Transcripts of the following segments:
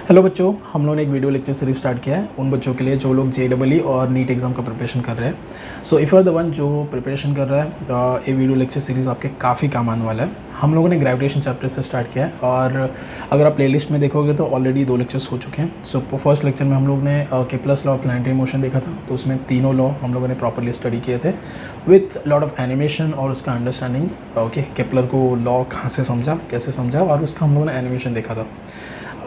Hello बच्चों, हम लोगों ने एक वीडियो लेक्चर सीरीज स्टार्ट किया है उन बच्चों के लिए जो लोग JEE और नीट एग्ज़ाम का प्रिपरेशन कर रहे हैं। So if you are the one जो प्रिपरेशन कर रहा है, ये वीडियो लेक्चर सीरीज़ आपके काफ़ी काम आने वाला है। हम लोगों ने ग्रेविटेशन चैप्टर से स्टार्ट किया है और अगर आप प्लेलिस्ट में देखोगे तो ऑलरेडी 2 लेक्चर्स हो चुके हैं। सो फर्स्ट लेक्चर में हम लोग ने Kepler's law of planetary motion देखा था, तो उसमें तीनों लॉ हम लोगों ने प्रॉपरली स्टडी किए थे विथ लॉट ऑफ एनिमेशन और उसका अंडरस्टैंडिंग। ओके, केप्लर को लॉ कहाँ से समझा, कैसे समझा, और उसका हम लोगों ने एनिमेशन देखा था।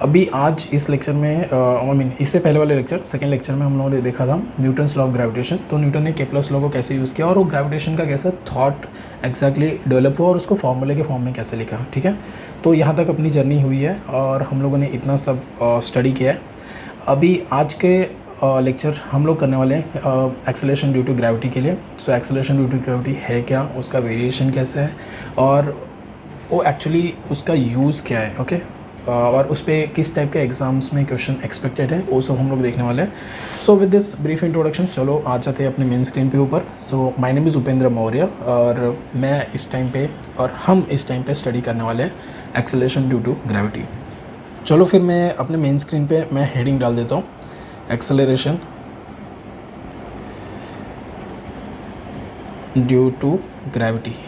अभी आज इस लेक्चर में इससे पहले वाले लेक्चर सेकेंड लेक्चर में हम लोगों ने देखा था न्यूटन्स लॉ ऑफ ग्रेविटेशन। तो न्यूटन ने केप्लर्स लॉ को कैसे यूज़ किया और वो ग्रेविटेशन का कैसे थॉट एग्जैक्टली डेवलप हुआ और उसको फॉर्मूले के फॉर्म में कैसे लिखा। ठीक है, तो यहाँ तक अपनी जर्नी हुई है और हम लोगों ने इतना सब स्टडी किया है। अभी आज के लेक्चर हम लोग करने वाले हैं एक्सेलरेशन ड्यू टू ग्रेविटी के लिए। So acceleration due to gravity है क्या, उसका वेरिएशन कैसे है और वो एक्चुअली उसका यूज़ क्या है। ओके, और उस पर किस टाइप के एग्ज़ाम्स में क्वेश्चन एक्सपेक्टेड है, वो सब हम लोग देखने वाले हैं। So with this brief introduction चलो आ जाते हैं अपने मेन स्क्रीन पे ऊपर। So my name is Upendra Maurya और मैं इस टाइम पे और हम इस टाइम पे स्टडी करने वाले हैं एक्सेलरेशन ड्यू टू ग्रेविटी। चलो फिर मैं अपने मेन स्क्रीन पे मैं हेडिंग डाल देता हूँ, acceleration due to gravity.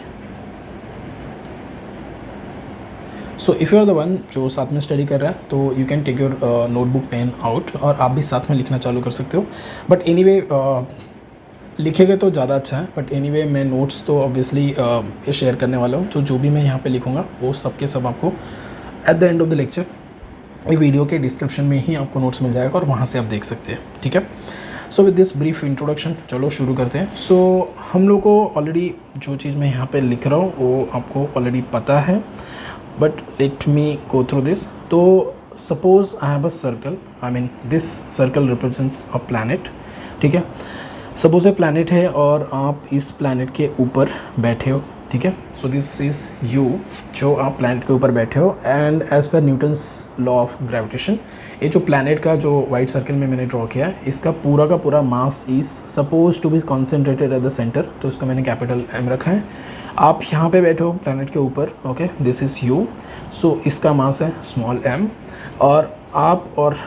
So if you are the one जो साथ में स्टडी कर रहा है तो you can take your notebook pen out और आप भी साथ में लिखना चालू कर सकते हो। बट एनीवे लिखेंगे तो ज़्यादा अच्छा है। बट एनीवे मैं नोट्स तो ऑब्वियसली ये शेयर करने वाला हूँ, तो जो भी मैं यहाँ पे लिखूँगा वो सब के सब आपको at the end of the lecture ये वीडियो के डिस्क्रिप्शन में ही आपको नोट्स मिल जाएगा और वहाँ से आप देख सकते हैं। ठीक है, so with this brief introduction चलो शुरू करते हैं। सो हम लोग को ऑलरेडी जो चीज़ मैं यहाँ पे लिख रहा हूँ वो आपको ऑलरेडी पता है, but let me go through this. तो suppose I have a circle, I mean this circle represents a planet. ठीक है, सपोज ए प्लानट है और आप इस प्लानट के ऊपर बैठे हो। ठीक है, सो दिस इज़ यू जो आप प्लानट के ऊपर बैठे हो एंड एज पर न्यूटन्स लॉ ऑफ ग्रेविटेशन ये जो प्लानट का जो वाइट सर्कल में मैंने ड्रॉ किया है इसका पूरा का पूरा mass is suppose to be concentrated at the centre, तो इसको मैंने कैपिटल M रखा है। आप यहाँ पे बैठे हो प्लानट के ऊपर, ओके, दिस इज़ यू। सो इसका मास है स्मॉल m और आप और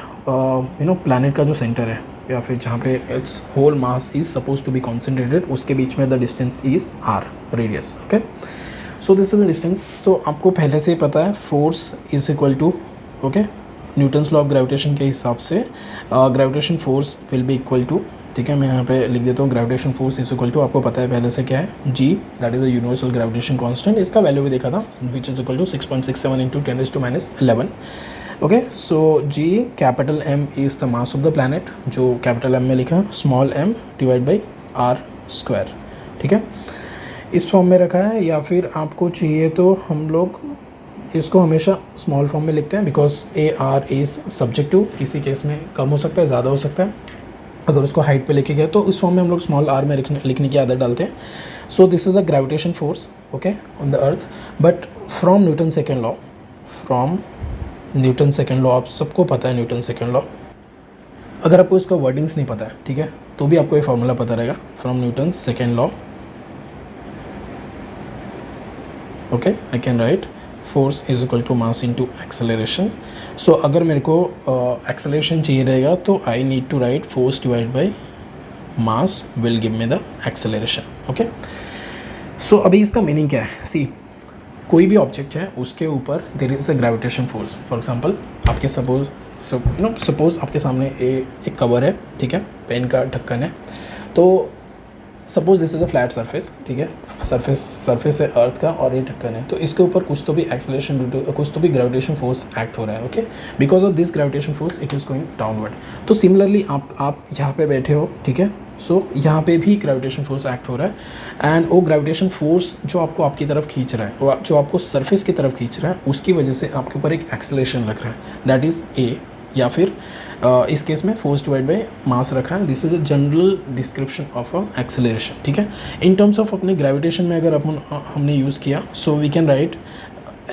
प्लानट का जो सेंटर है या फिर जहाँ पे it's whole mass is suppose to be concentrated उसके बीच में the distance is r radius. Okay, so this is the distance. तो आपको पहले से ही पता है force is equal to, okay, Newton's law of gravitation के हिसाब से gravitation force will be equal to, ठीक है, मैं यहाँ पे लिख देता हूँ gravitation force is equal to, आपको पता है पहले से क्या है, g, that is the universal gravitation constant. इसका वैल्यू भी देखा था which is equal to 6.67 into 10⁻11। Okay, so g capital M is the mass of the planet जो कैपिटल M में लिखा, small m divide by r square. ठीक है, इस फॉर्म में रखा है, या फिर आपको चाहिए तो हम लोग इसको हमेशा स्मॉल फॉर्म में लिखते हैं बिकॉज AR इज़ सब्जेक्टिव, किसी केस में कम हो सकता है, ज़्यादा हो सकता है। अगर उसको हाइट पे लिखे गया तो इस फॉर्म में हम लोग स्मॉल r में लिखने की आदत डालते हैं। So this is the gravitation force, okay, on the earth. But from Newton second law, from Newton second law, आप सबको पता है न्यूटन सेकेंड लॉ। अगर आपको इसका वर्डिंग्स नहीं पता है, ठीक है, तो भी आपको ये फार्मूला पता रहेगा, from Newton second law, okay, I can write force is equal to mass into acceleration. So अगर मेरे को एक्सेलरेशन चाहिए रहेगा तो I need to write force divide by mass will give me the acceleration. Okay, so अभी इसका meaning क्या है, सी, कोई भी ऑब्जेक्ट है उसके ऊपर there is a gravitation force. For example आपके सपोज आपके सामने एक कवर है, ठीक है, पेन का ढक्कन है। तो suppose this is a flat surface, ठीक है, सरफेस है अर्थ का और ये ढक्कन है, तो इसके ऊपर कुछ तो भी एक्सेलरेशन ड्यू टू कुछ तो भी ग्रेविटेशन फोर्स एक्ट हो रहा है। Okay, because of this gravitation force it is going downward. तो सिमिलरली आप यहाँ पे बैठे हो, ठीक है, सो यहाँ पे भी ग्रेविटेशन फोर्स एक्ट हो रहा है एंड वो ग्रेविटेशन फोर्स जो आपको आपकी तरफ खींच रहा है, वो जो आपको सरफेस की तरफ खींच रहा है, उसकी वजह से आपके ऊपर एक एक्सेलरेशन लग रहा है, दैट इज़ A, या फिर इस केस में फोर्स डिवाइड बाय मास रखा है। This is a general description of a acceleration. ठीक है, इन टर्म्स ऑफ अपने ग्रेविटेशन में अगर हमने यूज़ किया, so we can write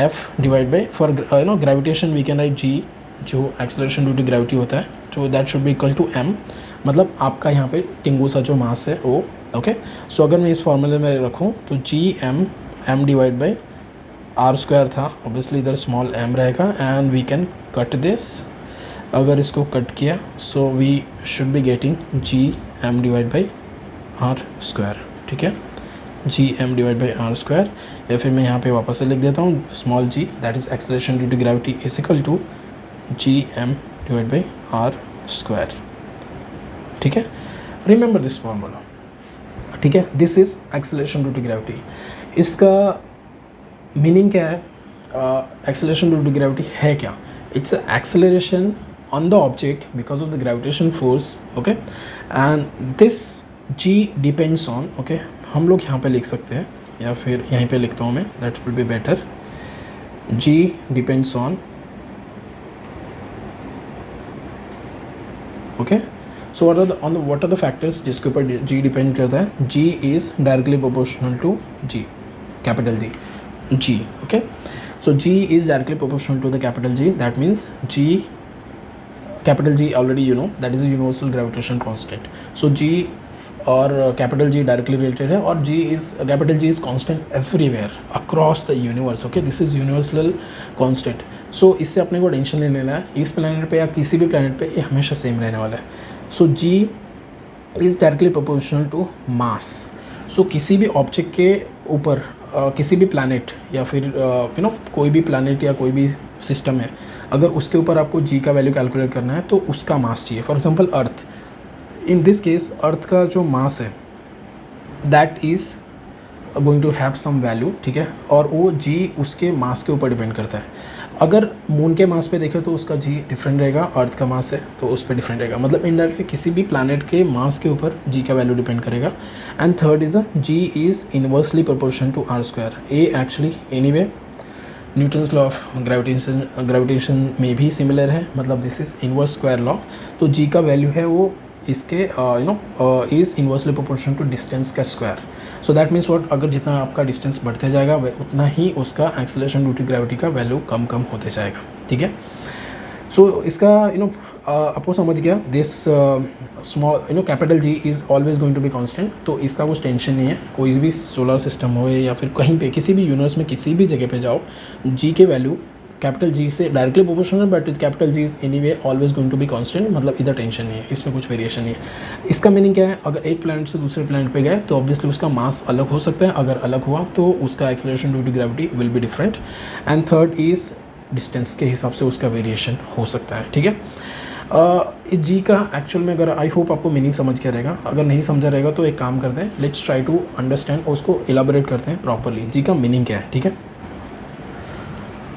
F divide by, for gravitation we can write G जो एक्सेलरेशन ड्यू टू ग्रेविटी होता है, तो that should be equal to M, मतलब आपका यहाँ पे टिंगू सा जो मास है वो। ओके, सो अगर मैं इस फॉर्मूले में रखूँ तो M divide by R square था, ऑब्वियसली इधर स्मॉल m रहेगा and we can cut this अगर इसको कट किया so we should be getting G M divide by are square, ठीक है, G M divide by are square. या फिर मैं यहाँ पे वापस से लिख देता हूँ small g that is acceleration due to gravity is equal to G M divide by are square, ठीक है। रिमेंबर दिस फॉर्मूला, ठीक है, this is acceleration due to gravity. इसका मीनिंग क्या है? एक्सेलरेशन ड्यू टू ग्रेविटी है क्या? It's acceleration on the object because of the gravitation force, okay, and this g depends on, okay, हम लोग यहाँ पे लिख सकते हैं या फिर यहीं पे लिखता हूँ मैं, that will be better. G depends on, okay, so what are the factors जिसके ऊपर जी डिपेंड करता है? G is directly proportional to G, capital G, okay, so g is directly proportional to the capital G. That means g, capital G already you know that is a universal gravitation constant. So g और capital G directly related है, और capital G is constant everywhere across the universe, okay, this is universal constant. so इससे अपने को tension नहीं लेना है, इस प्लैनेट पे या किसी भी प्लैनेट पे ये हमेशा सेम रहने वाला है। so g is directly proportional to mass. so किसी भी ऑब्जेक्ट के ऊपर किसी भी प्लैनेट या फिर यू नो कोई भी प्लैनेट या कोई भी सिस्टम है, अगर उसके ऊपर आपको जी का वैल्यू कैलकुलेट करना है तो उसका मास चाहिए। For example earth, in this case earth का जो मास है that is going to have some value, ठीक है, और वो जी उसके मास के ऊपर डिपेंड करता है। अगर मून के मास पे देखें तो उसका जी डिफरेंट रहेगा, अर्थ का मास है तो उस पर डिफरेंट रहेगा, मतलब इनडायरेक्टली किसी भी प्लैनेट के मास के ऊपर जी का वैल्यू डिपेंड करेगा। And third is ji is inversely proportional to R square. A actually anyway Newton's law of gravitation में भी सिमिलर है, मतलब this is inverse square law. तो जी का वैल्यू है वो इसके is inversely proportional to distance का square. So that means what, अगर जितना आपका डिस्टेंस बढ़ते जाएगा उतना ही उसका एक्सेलरेशन ड्यू टू ग्रेविटी का वैल्यू कम होते जाएगा, ठीक है। सो इसका आपको समझ गया, this small capital ji is always going to be constant, तो इसका कुछ टेंशन नहीं है। कोई भी सोलर सिस्टम हो या फिर कहीं पे किसी भी यूनिवर्स में किसी भी जगह पे जाओ, जी के वैल्यू कैपिटल जी से directly proportional, but capital ji is anyway always going to be constant, मतलब इधर टेंशन नहीं है, इसमें कुछ वेरिएशन नहीं है। इसका मीनिंग क्या है? अगर एक प्लैनेट से दूसरे प्लैनेट पे गए तो ऑब्वियसली उसका मास अलग हो सकता है, अगर अलग हुआ तो उसका acceleration due to gravity will be different. And third is distance के हिसाब से उसका वेरिएशन हो सकता है, ठीक है। जी का एक्चुअल में अगर आई होप आपको मीनिंग समझ के रहेगा, अगर नहीं समझा रहेगा तो एक काम करते हैं, लेट्स ट्राई टू अंडरस्टैंड और उसको इलाबोरेट करते हैं प्रॉपरली, जी का मीनिंग क्या है, ठीक है।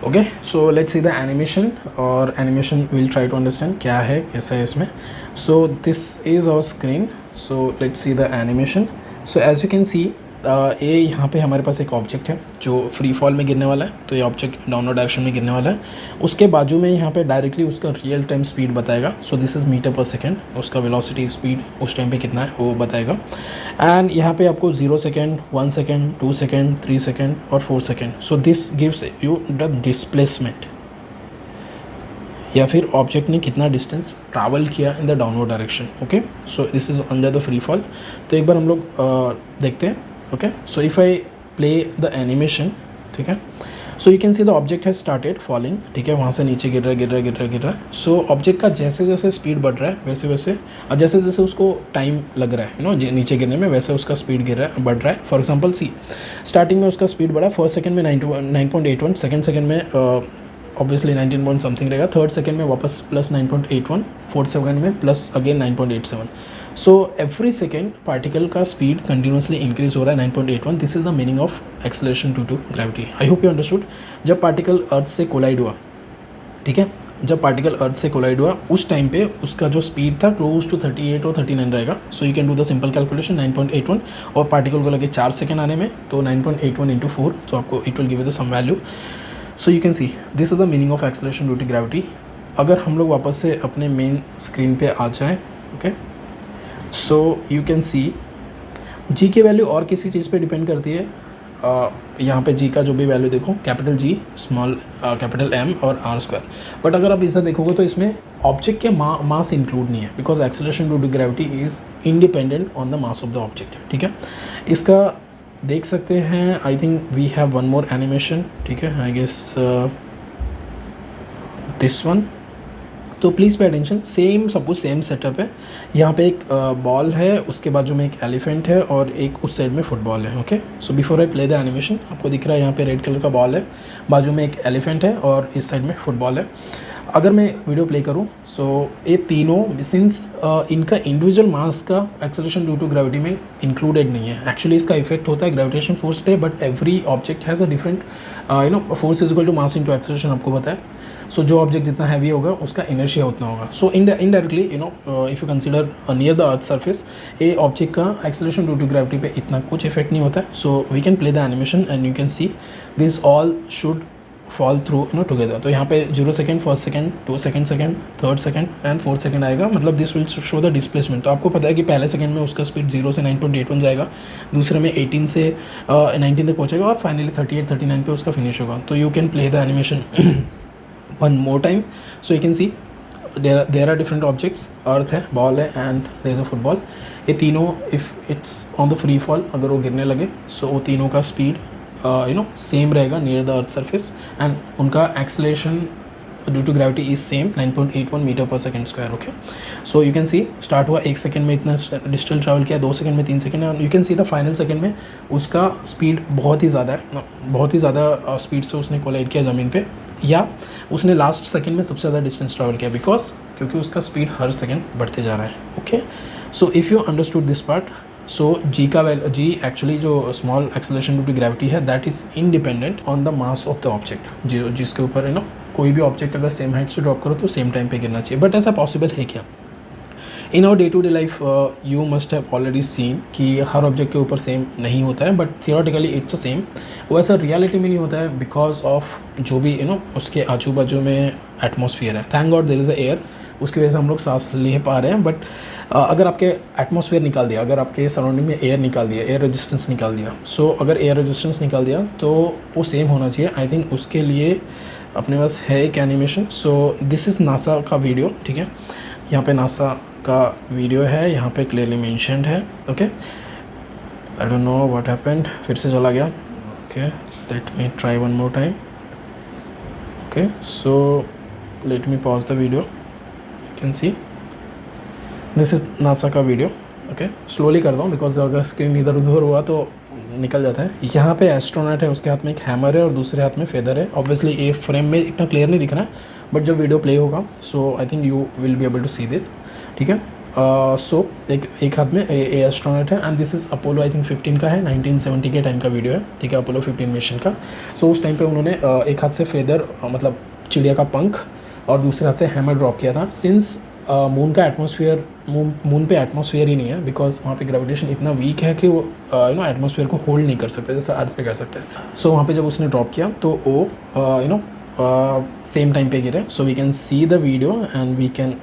Okay, so let's see the animation, और animation will try to understand क्या है कैसा है इसमें। So this is our screen, so let's see the animation. So as you can see ये यहाँ पे हमारे पास एक ऑब्जेक्ट है जो फ्री फॉल में गिरने वाला है, तो ये ऑब्जेक्ट डाउनवर्ड डायरेक्शन में गिरने वाला है। उसके बाजू में यहाँ पे डायरेक्टली उसका रियल टाइम स्पीड बताएगा, सो this is metre per second, उसका वेलोसिटी स्पीड उस टाइम पे कितना है वो बताएगा। एंड यहाँ पे आपको 0 सेकेंड, 1 सेकेंड, 2 सेकेंड, 3 सेकेंड और 4 second, so this gives you the displacement, या फिर ऑब्जेक्ट ने कितना डिस्टेंस ट्रैवल किया in the downward direction. Okay, so this is under the free fall. तो एक बार हम लोग देखते हैं। Okay, so if I play the animation, ठीक है, सो you can see the object has started falling, ठीक है, वहाँ से नीचे गिर रहा है। सो ऑब्जेक्ट का जैसे जैसे स्पीड बढ़ रहा है वैसे वैसे, और जैसे जैसे उसको टाइम लग रहा है नीचे गिरने में, वैसे उसका स्पीड बढ़ रहा है। फॉर एग्जाम्पल सी, स्टार्टिंग में उसका स्पीड बढ़ा, फर्स्ट सेकंड में 9.81, सेकंड सेकंड में ऑब्वियसली 19 पॉइंट समथिंग रहेगा, थर्ड सेकंड में वापस प्लस 9.81, फोर्थ सेकंड में plus again 9.87। So every second particle का स्पीड कंटिन्यूसली इंक्रीज हो रहा है 9.81। This is the meaning of acceleration due to gravity. I hope you understood. जब पार्टिकल अर्थ से कोलाइड हुआ, ठीक है, जब पार्टिकल अर्थ से कोलाइड हुआ उस टाइम पे उसका जो स्पीड था क्लोज टू 38 और 39 रहेगा। सो you can do the simple calculation, 9.81 और पार्टिकल को लगे 4 सेकेंड आने में, तो 9.81 इंटू 4, तो आपको it will give the sum value. So you can see this is the meaning of acceleration due to gravity. अगर हम लोग वापस से अपने मेन स्क्रीन पे आ जाएँ, okay, so you can see G की वैल्यू और किसी चीज़ पे डिपेंड करती है। यहाँ पे जी का जो भी वैल्यू देखो, capital G, small capital M और आर स्क्वायर, बट अगर आप इसे देखोगे तो इसमें ऑब्जेक्ट के मास इंक्लूड नहीं है, because acceleration due to gravity is independent on the mass of the object, ठीक है। इसका देख सकते हैं, I think we have one more animation, ठीक है, आई गेस दिस वन, तो प्लीज़ पे अटेंशन, सेम सब कुछ सेम सेटअप है। यहाँ पे एक बॉल है, उसके बाजू में एक एलिफेंट है और एक उस साइड में फुटबॉल है। Okay, so before I play the animation, आपको दिख रहा है यहाँ पे रेड कलर का बॉल है, बाजू में एक एलिफेंट है और इस साइड में फुटबॉल है। अगर मैं वीडियो प्ले करूँ, सो ये तीनों सिंस इनका इंडिविजुअल मास का एक्सेलरेशन ड्यू टू ग्रेविटी में इंक्लूडेड नहीं है। एक्चुअली इसका इफेक्ट होता है ग्रेविटेशन फोर्स पे, but every object has a different force is equal to mass into acceleration, आपको पता है। सो जो ऑब्जेक्ट जितना हैवी होगा उसका इनर्शिया उतना होगा। So indirectly if you consider near the earth surface, ये ऑब्जेक्ट का एक्सेलरेशन ड्यू टू ग्रेविटी पे इतना कुछ इफेक्ट नहीं होता है। So we can play the animation and you can see this all should fall through together. तो यहाँ पे 0 second, 1st second, 2 second, 3rd second and 4th second आएगा, मतलब this will show the displacement. तो आपको पता है कि पहले सेकेंड में उसका स्पीड 0 से 9.81 जाएगा, दूसरे में 18 से 19 तक पहुँचेगा और फाइनली 38, 39 पे उसका फिनिश होगा। तो you can play the animation one more time, so you can see there are different objects, earth है, बॉल है and there is a football. ये तीनों if it's on the free fall, अगर वो गिरने लगे, सो वो तीनों का स्पीड सेम रहेगा near the earth surface and उनका acceleration due to gravity is same 9.81 meter per second square. Okay, so you can C start हुआ 1 सेकेंड में इतना डिस्टेंस ट्रैवल किया, 2 सेकेंड में, 3 सेकेंड में, you can see the final second में उसका speed बहुत ही ज़्यादा है, बहुत ही ज़्यादा स्पीड से उसने कोलाइड किया ज़मीन पे, या उसने लास्ट सेकेंड में सबसे ज़्यादा डिस्टेंस ट्रैवल किया, क्योंकि उसका स्पीड हर सेकेंड बढ़ते जा रहा है। Okay, so if you understood this part, so g का जी एक्चुअली जो small acceleration due to gravity है, that is independent on the mass of the object. जिसके ऊपर कोई भी ऑब्जेक्ट अगर सेम हाइट से ड्रॉप करो तो सेम टाइम पे गिरना चाहिए। बट ऐसा पॉसिबल है क्या? In our day to day life you must have already seen कि हर ऑब्जेक्ट के ऊपर सेम नहीं होता है, but theoretically it's a same. वो ऐसा रियलिटी में नहीं होता है बिकॉज ऑफ जो भी उसके आजू बाजू में एटमॉस्फेयर है। Thank God there is a air, उसकी वजह से हम लोग सांस ले पा रहे हैं। बट अगर आपके एटमॉस्फेयर निकाल दिया, अगर आपके सराउंडिंग में एयर निकाल दिया, एयर रेजिस्टेंस निकाल दिया, सो अगर एयर रेजिस्टेंस निकाल दिया तो वो सेम होना चाहिए। आई थिंक उसके लिए अपने पास है एक animation. So this is NASA का वीडियो, ठीक है, यहाँ पे नासा का वीडियो है, यहाँ पे क्लियरली मेंशन्ड है। Okay, I don't know what happened, फिर से चला गया। Okay, let me try one more time. Okay, so let me pause the video, can see this is NASA का वीडियो। ओके, स्लोली कर रहा हूँ बिकॉज अगर स्क्रीन इधर उधर हुआ तो निकल जाता है। यहाँ पे एस्ट्रोनॉट है, उसके हाथ में एक हैमर है और दूसरे हाथ में फेदर है। ऑब्वियसली ये फ्रेम में इतना क्लियर नहीं दिख रहा है, बट जब वीडियो प्ले होगा so I think you will be able to see that, ठीक है। सो एक हाथ में ए एस्ट्रोनॉट है and this is Apollo, I think 15 का है, 1970 के टाइम का वीडियो है, ठीक है, अपोलो 15 मिशन का। सो उस टाइम पे उन्होंने एक हाथ से फेदर मतलब चिड़िया का पंख और दूसरे हाथ से हैमर ड्रॉप किया था। सिंस मून का एटमॉस्फेयर, मून पे एटमॉस्फेयर ही नहीं है, बिकॉज वहाँ पे ग्रेविटेशन इतना वीक है कि वो एटमॉस्फेयर को होल्ड नहीं कर सकते जैसे अर्थ पे कर सकते हैं। सो वहाँ पे जब उसने ड्रॉप किया तो वो सेम टाइम पे गिरे। So we can see the video and we can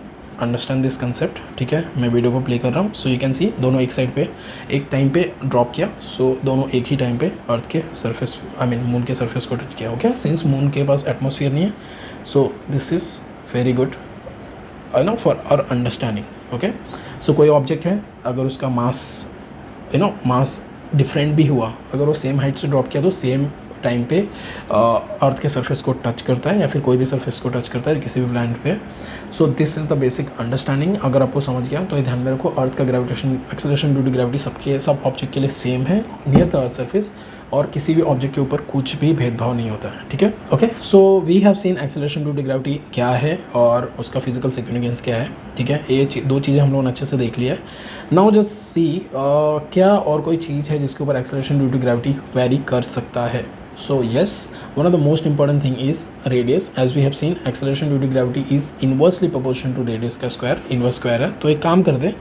understand this concept, ठीक है। मैं वीडियो को प्ले कर रहा हूँ। सो यू कैन सी दोनों एक साइड पे एक टाइम पे ड्रॉप किया। सो दोनों एक ही टाइम पे अर्थ के सरफेस, आई मीन मून के सरफेस को टच किया। ओके, सिंस मून के पास एटमॉस्फेयर नहीं है, so this is very good for our understanding. Okay, so कोई ऑब्जेक्ट है, अगर उसका मास डिफरेंट भी हुआ, अगर वो सेम हाइट से ड्रॉप किया तो सेम टाइम पे अर्थ के सरफेस को टच करता है या फिर कोई भी सरफेस को टच करता है किसी भी प्लैनेट पे। सो this is the basic understanding. अगर आपको समझ गया तो ये ध्यान में रखो, अर्थ का gravitation acceleration due to gravity सब ऑब्जेक्ट के लिए सेम है नियर द अर्थ सरफेस, और किसी भी ऑब्जेक्ट के ऊपर कुछ भी भेदभाव नहीं होता है, ठीक है। Okay, so we have seen acceleration due to gravity क्या है और उसका फिजिकल सिग्निफिकेंस क्या है, ठीक है। ये दो चीज़ें हम लोगों ने अच्छे से देख लिया है। नाउ जस्ट सी क्या और कोई चीज़ है जिसके ऊपर acceleration due to gravity vary कर सकता है। So yes, one of the most important thing is radius. As we have seen, acceleration due to gravity is inversely proportional to radius का square, inverse square है। तो एक काम कर दे,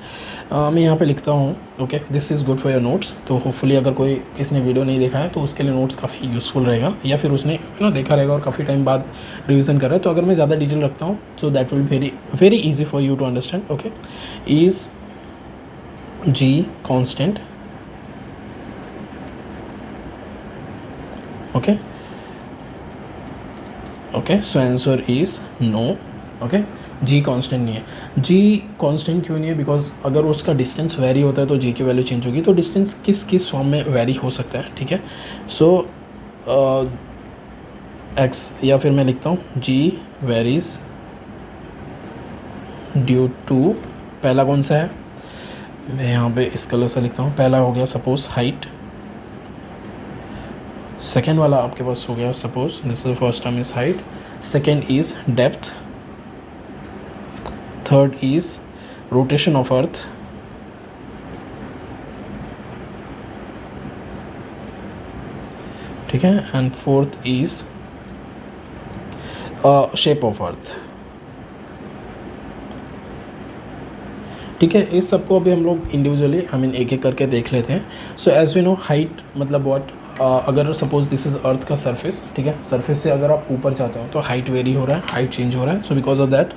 मैं यहाँ पे लिखता हूँ। Okay, this is good for your notes. तो होपफुली अगर कोई किसने वीडियो नहीं देखा है तो उसके लिए नोट्स काफ़ी यूज़फुल रहेगा, या फिर उसने देखा रहेगा और काफ़ी टाइम बाद रिविज़न कर रहा है। तो अगर मैं ज़्यादा डिटेल रखता हूँ so that will very very easy for you to understand. Okay, is g constant, okay okay, so answer is no. Okay, g constant नहीं है। जी कांस्टेंट क्यों नहीं है? बिकॉज अगर उसका डिस्टेंस वेरी होता है तो जी की वैल्यू चेंज होगी। तो डिस्टेंस किस किस फॉर्म में वेरी हो सकता है, ठीक है। सो एक्स, या फिर मैं लिखता हूँ जी वेरीज ड्यू टू, पहला कौन सा है, मैं यहाँ पे इस कलर से लिखता हूँ, पहला हो गया सपोज हाइट, सेकेंड वाला आपके पास हो गया suppose this is first term is height, second is depth, third is rotation of earth, ठीक है, and fourth is shape of earth. ठीक है, इस सबको अभी हम लोग इंडिविजुअली एक एक करके देख लेते हैं। So as we know height मतलब व्हाट, अगर सपोज दिस इज अर्थ का सरफेस, ठीक है, सरफेस से अगर आप ऊपर जाते हो तो हाइट वेरी हो रहा है, हाइट चेंज हो रहा है। So because of that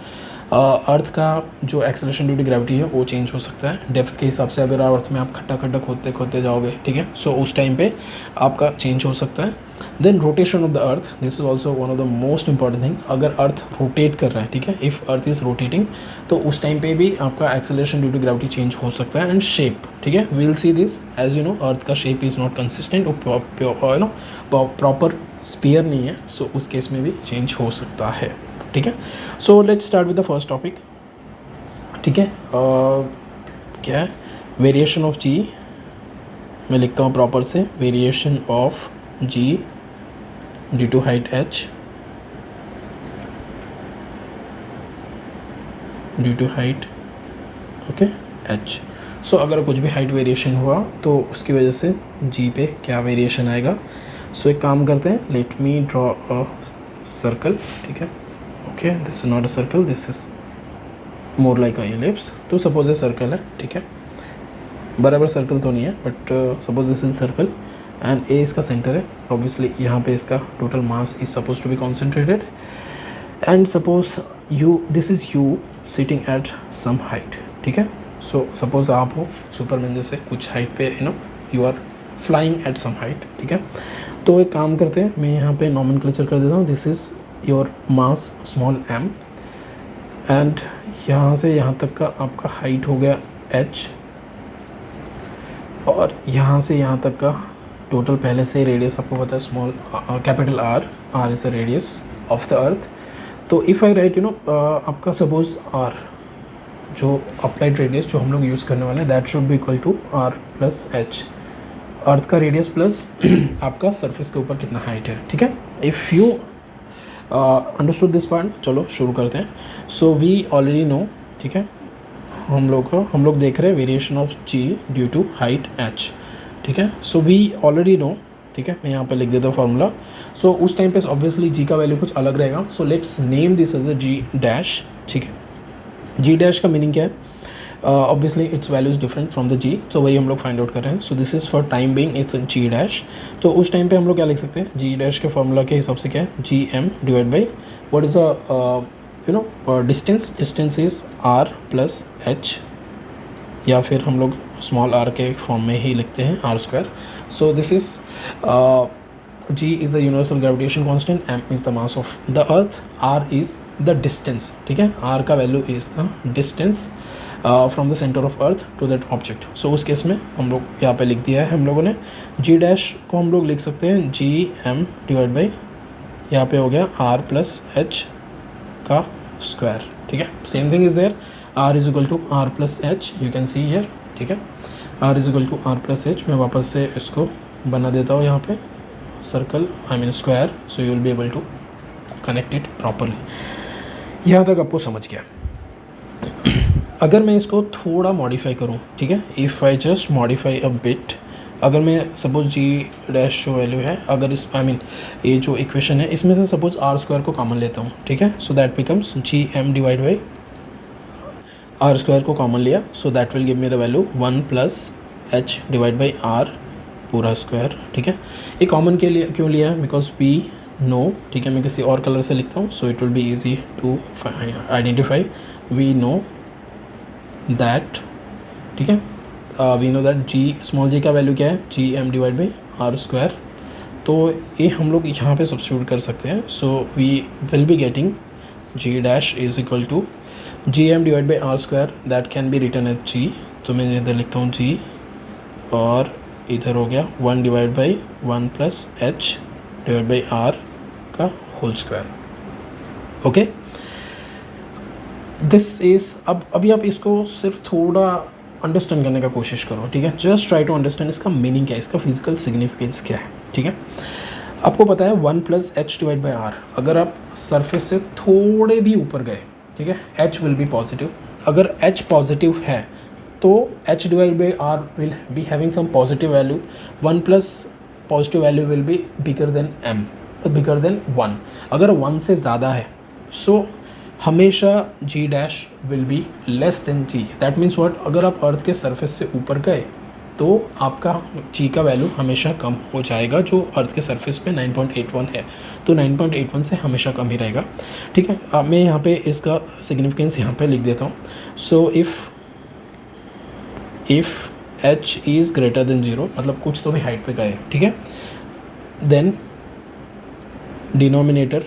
earth का जो एक्सेलरेशन ड्यू टू ग्रेविटी है वो चेंज हो सकता है। डेप्थ के हिसाब से अगर अर्थ में आप खड्डा खड्डा खोदते खोदते जाओगे, ठीक है, सो उस टाइम पे आपका चेंज हो सकता है। Then rotation of the earth, this is also one of the most important thing. अगर अर्थ रोटेट कर रहा है, ठीक है, इफ़ अर्थ इज़ रोटेटिंग, तो उस टाइम पे भी आपका acceleration due to gravity change हो सकता है। एंड शेप, ठीक है, will see this as you know earth का shape is not consistent, proper sphere नहीं है, सो उस केस में भी चेंज हो सकता है। ठीक है, so let's start with the first topic. ठीक है, क्या है वेरिएशन ऑफ जी, मैं लिखता हूँ प्रॉपर से, variation of ji due to height h due to height okay h। सो अगर कुछ भी हाइट वेरिएशन हुआ तो उसकी वजह से g पे क्या वेरिएशन आएगा। सो एक काम करते हैं, let me draw a circle, ठीक है, okay, this is not a circle, this is more like a ellipse. तो सपोज ए सर्कल है, ठीक है, बराबर सर्कल तो नहीं है but suppose this is circle and A इसका सेंटर है। ऑब्वियसली यहाँ पे इसका total mass is suppose to be concentrated and suppose you, this is you sitting at some height, ठीक है। सो सपोज आप हो सुपरमैन जैसे कुछ हाइट पे, you know, you are flying at some height, ठीक है। तो एक काम करते हैं, मैं यहाँ पे नॉमेनक्लेचर कर देता हूँ, this is your mass small m and यहाँ से यहाँ तक का आपका हाइट हो गया h और यहाँ से यहाँ तक का टोटल पहले से रेडियस आपको पता है small capital R is the radius of the earth. तो if I write, you know, आपका सपोज R जो अप्लाइड रेडियस जो हम लोग यूज़ करने वाले हैं that should be equal to R plus H, earth का रेडियस प्लस आपका सरफेस के ऊपर कितना हाइट है, ठीक है। If you understood this part, चलो शुरू करते हैं। सो वी ऑलरेडी नो, ठीक है, हम लोग देख रहे हैं variation of ji due to height h, ठीक है। सो वी ऑलरेडी नो, ठीक है, मैं यहाँ पे लिख देता हूँ फार्मूला। सो उस टाइम पे ऑब्वियसली जी का वैल्यू कुछ अलग रहेगा। So let's name this as a g dash, ठीक है। जी डैश का मीनिंग क्या है, obviously it's value is different from the g, तो वही हम लोग फाइंड आउट कर रहे हैं। So this is for time being it's g dash. तो उस टाइम पे हम लोग क्या लिख सकते हैं, जी डैश के फार्मूला के हिसाब से क्या है, G M divide by what is the you know distance is r plus h, या फिर हम लोग स्मॉल आर के फॉर्म में ही लिखते हैं r square. So this is ji is the universal gravitation constant, m is the mass of the earth, r is the distance, ठीक है। आर का value is the distance from the centre of earth to that object. So उस case में हम लोग यहाँ पे लिख दिया है हम लोगों ने, जी डैश को हम लोग लिख सकते हैं जी एम डिवाइड बाई, यहाँ पे हो गया आर प्लस एच का स्क्वायर, ठीक है। Same thing is there, r is equal to r plus h, you can see here, ठीक है, are is equal to r plus h. मैं वापस से इसको बना देता हूँ यहाँ पे circle, I mean square, so you will be able to connect it properly. यहाँ तक आपको समझ गया। अगर मैं इसको थोड़ा मॉडिफाई करूँ, ठीक है, if I just modify a bit, अगर मैं सपोज जी डैश जो वैल्यू है, अगर इस ये जो इक्वेशन है इसमें से सपोज आर स्क्वायर को कॉमन लेता हूँ, ठीक है, so that becomes G M divide by are square को कॉमन लिया, so that will give me the value 1 plus H divide by r पूरा स्क्वायर, ठीक है। ये कॉमन के लिए क्यों लिया है, बिकॉज वी नो, ठीक है, मैं किसी और कलर से लिखता हूँ, so it will be easy to identify. We know that, ठीक है, we know that g small g का वैल्यू क्या है, G M divide by are square. तो ये हम लोग यहाँ पे सब्स्टिट्यूट कर सकते हैं। So we will be getting ji dash is equal to G M divide by are square, that can be written as g. तो मैं इधर लिखता हूँ जी, और इधर हो गया 1 divide by 1 plus H divide by r का whole square, okay. This is, अब अभी आप इसको सिर्फ थोड़ा अंडरस्टैंड करने का कोशिश करो, ठीक है। जस्ट ट्राई टू अंडरस्टैंड इसका मीनिंग क्या है, इसका फिजिकल सिग्निफिकेंस क्या है, ठीक है। आपको पता है 1+h/r, अगर आप सरफेस से थोड़े भी ऊपर गए, ठीक है, h विल बी पॉजिटिव। अगर h पॉजिटिव है तो h/r will be having some positive value, 1 plus positive value will be bigger than m, bigger than 1। अगर 1 से ज़्यादा है सो हमेशा g dash will be less than g। That means what, अगर आप अर्थ के सरफेस से ऊपर गए तो आपका g का वैल्यू हमेशा कम हो जाएगा, जो अर्थ के सरफेस पे 9.81 है, तो 9.81 से हमेशा कम ही रहेगा, ठीक है। अब मैं यहाँ पे इसका सिग्निफिकेंस यहाँ पे लिख देता हूँ। So if h is greater than 0, मतलब कुछ तो भी हाइट पे गए, ठीक है, than denominator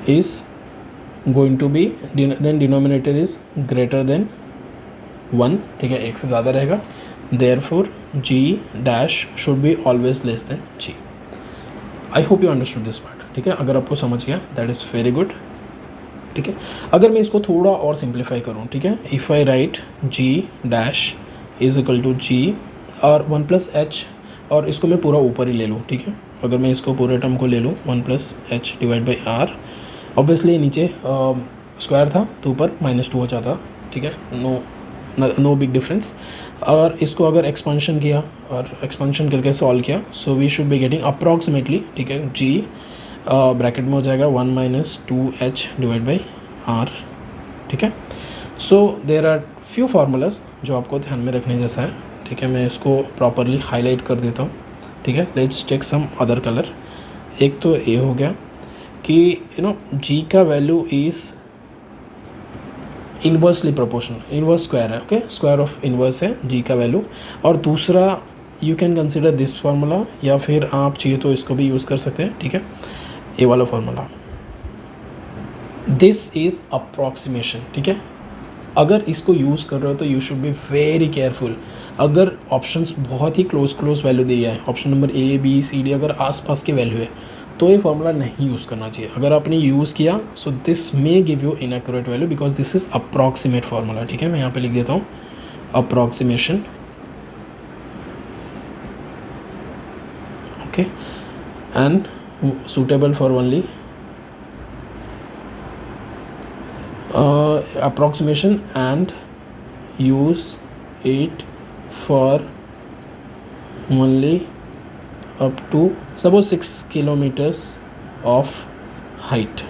is going to be, then denominator is greater than 1, ठीक है, एक से ज़्यादा रहेगा। therefore g dash should be always less than g। I hope you understood this part, ठीक है। अगर आपको समझ गया that is very good, ठीक है। अगर मैं इसको थोड़ा और सिंप्लीफाई करूँ, ठीक है, if I write g dash is equal to g और 1+h, और इसको मैं पूरा ऊपर ही ले लूँ, ठीक है। अगर मैं इसको पूरे टर्म को ले लूँ 1+h/r, ऑब्वियसली नीचे स्क्वायर था तो ऊपर -2 हो जाता, ठीक है, नो बिग डिफरेंस। और इसको अगर एक्सपेंशन किया और एक्सपेंशन करके सॉल्व किया, so we should be getting approximately, ठीक है, g ब्रैकेट में हो जाएगा 1 - 2h/r, ठीक है। So there are few formulas जो आपको ध्यान में रखने जैसा है, ठीक है। मैं इसको प्रॉपरली हाईलाइट कर देता हूँ, ठीक है। Let's take some other colour. एक तो ये हो गया कि g का value is inversely proportional, inverse square है, ओके, स्क्वायर ऑफ इन्वर्स है g का वैल्यू। और दूसरा you can consider this formula, या फिर आप चाहिए तो इसको भी यूज़ कर सकते हैं, ठीक है, ये वाला फार्मूला। दिस इज़ अप्रॉक्सीमेशन, ठीक है। अगर इसको यूज़ कर रहे हो तो you should be very careful. अगर ऑप्शंस बहुत ही क्लोज वैल्यू दिया है, option number A B C D, अगर आसपास की वैल्यू है तो ये फार्मूला नहीं यूज़ करना चाहिए। अगर आपने यूज़ किया so this may give you inaccurate value because this is approximate formula, ठीक है। मैं यहाँ पे लिख देता हूँ approximation, okay, and suitable for only approximation and use it for only up to suppose 6 kilometers of height।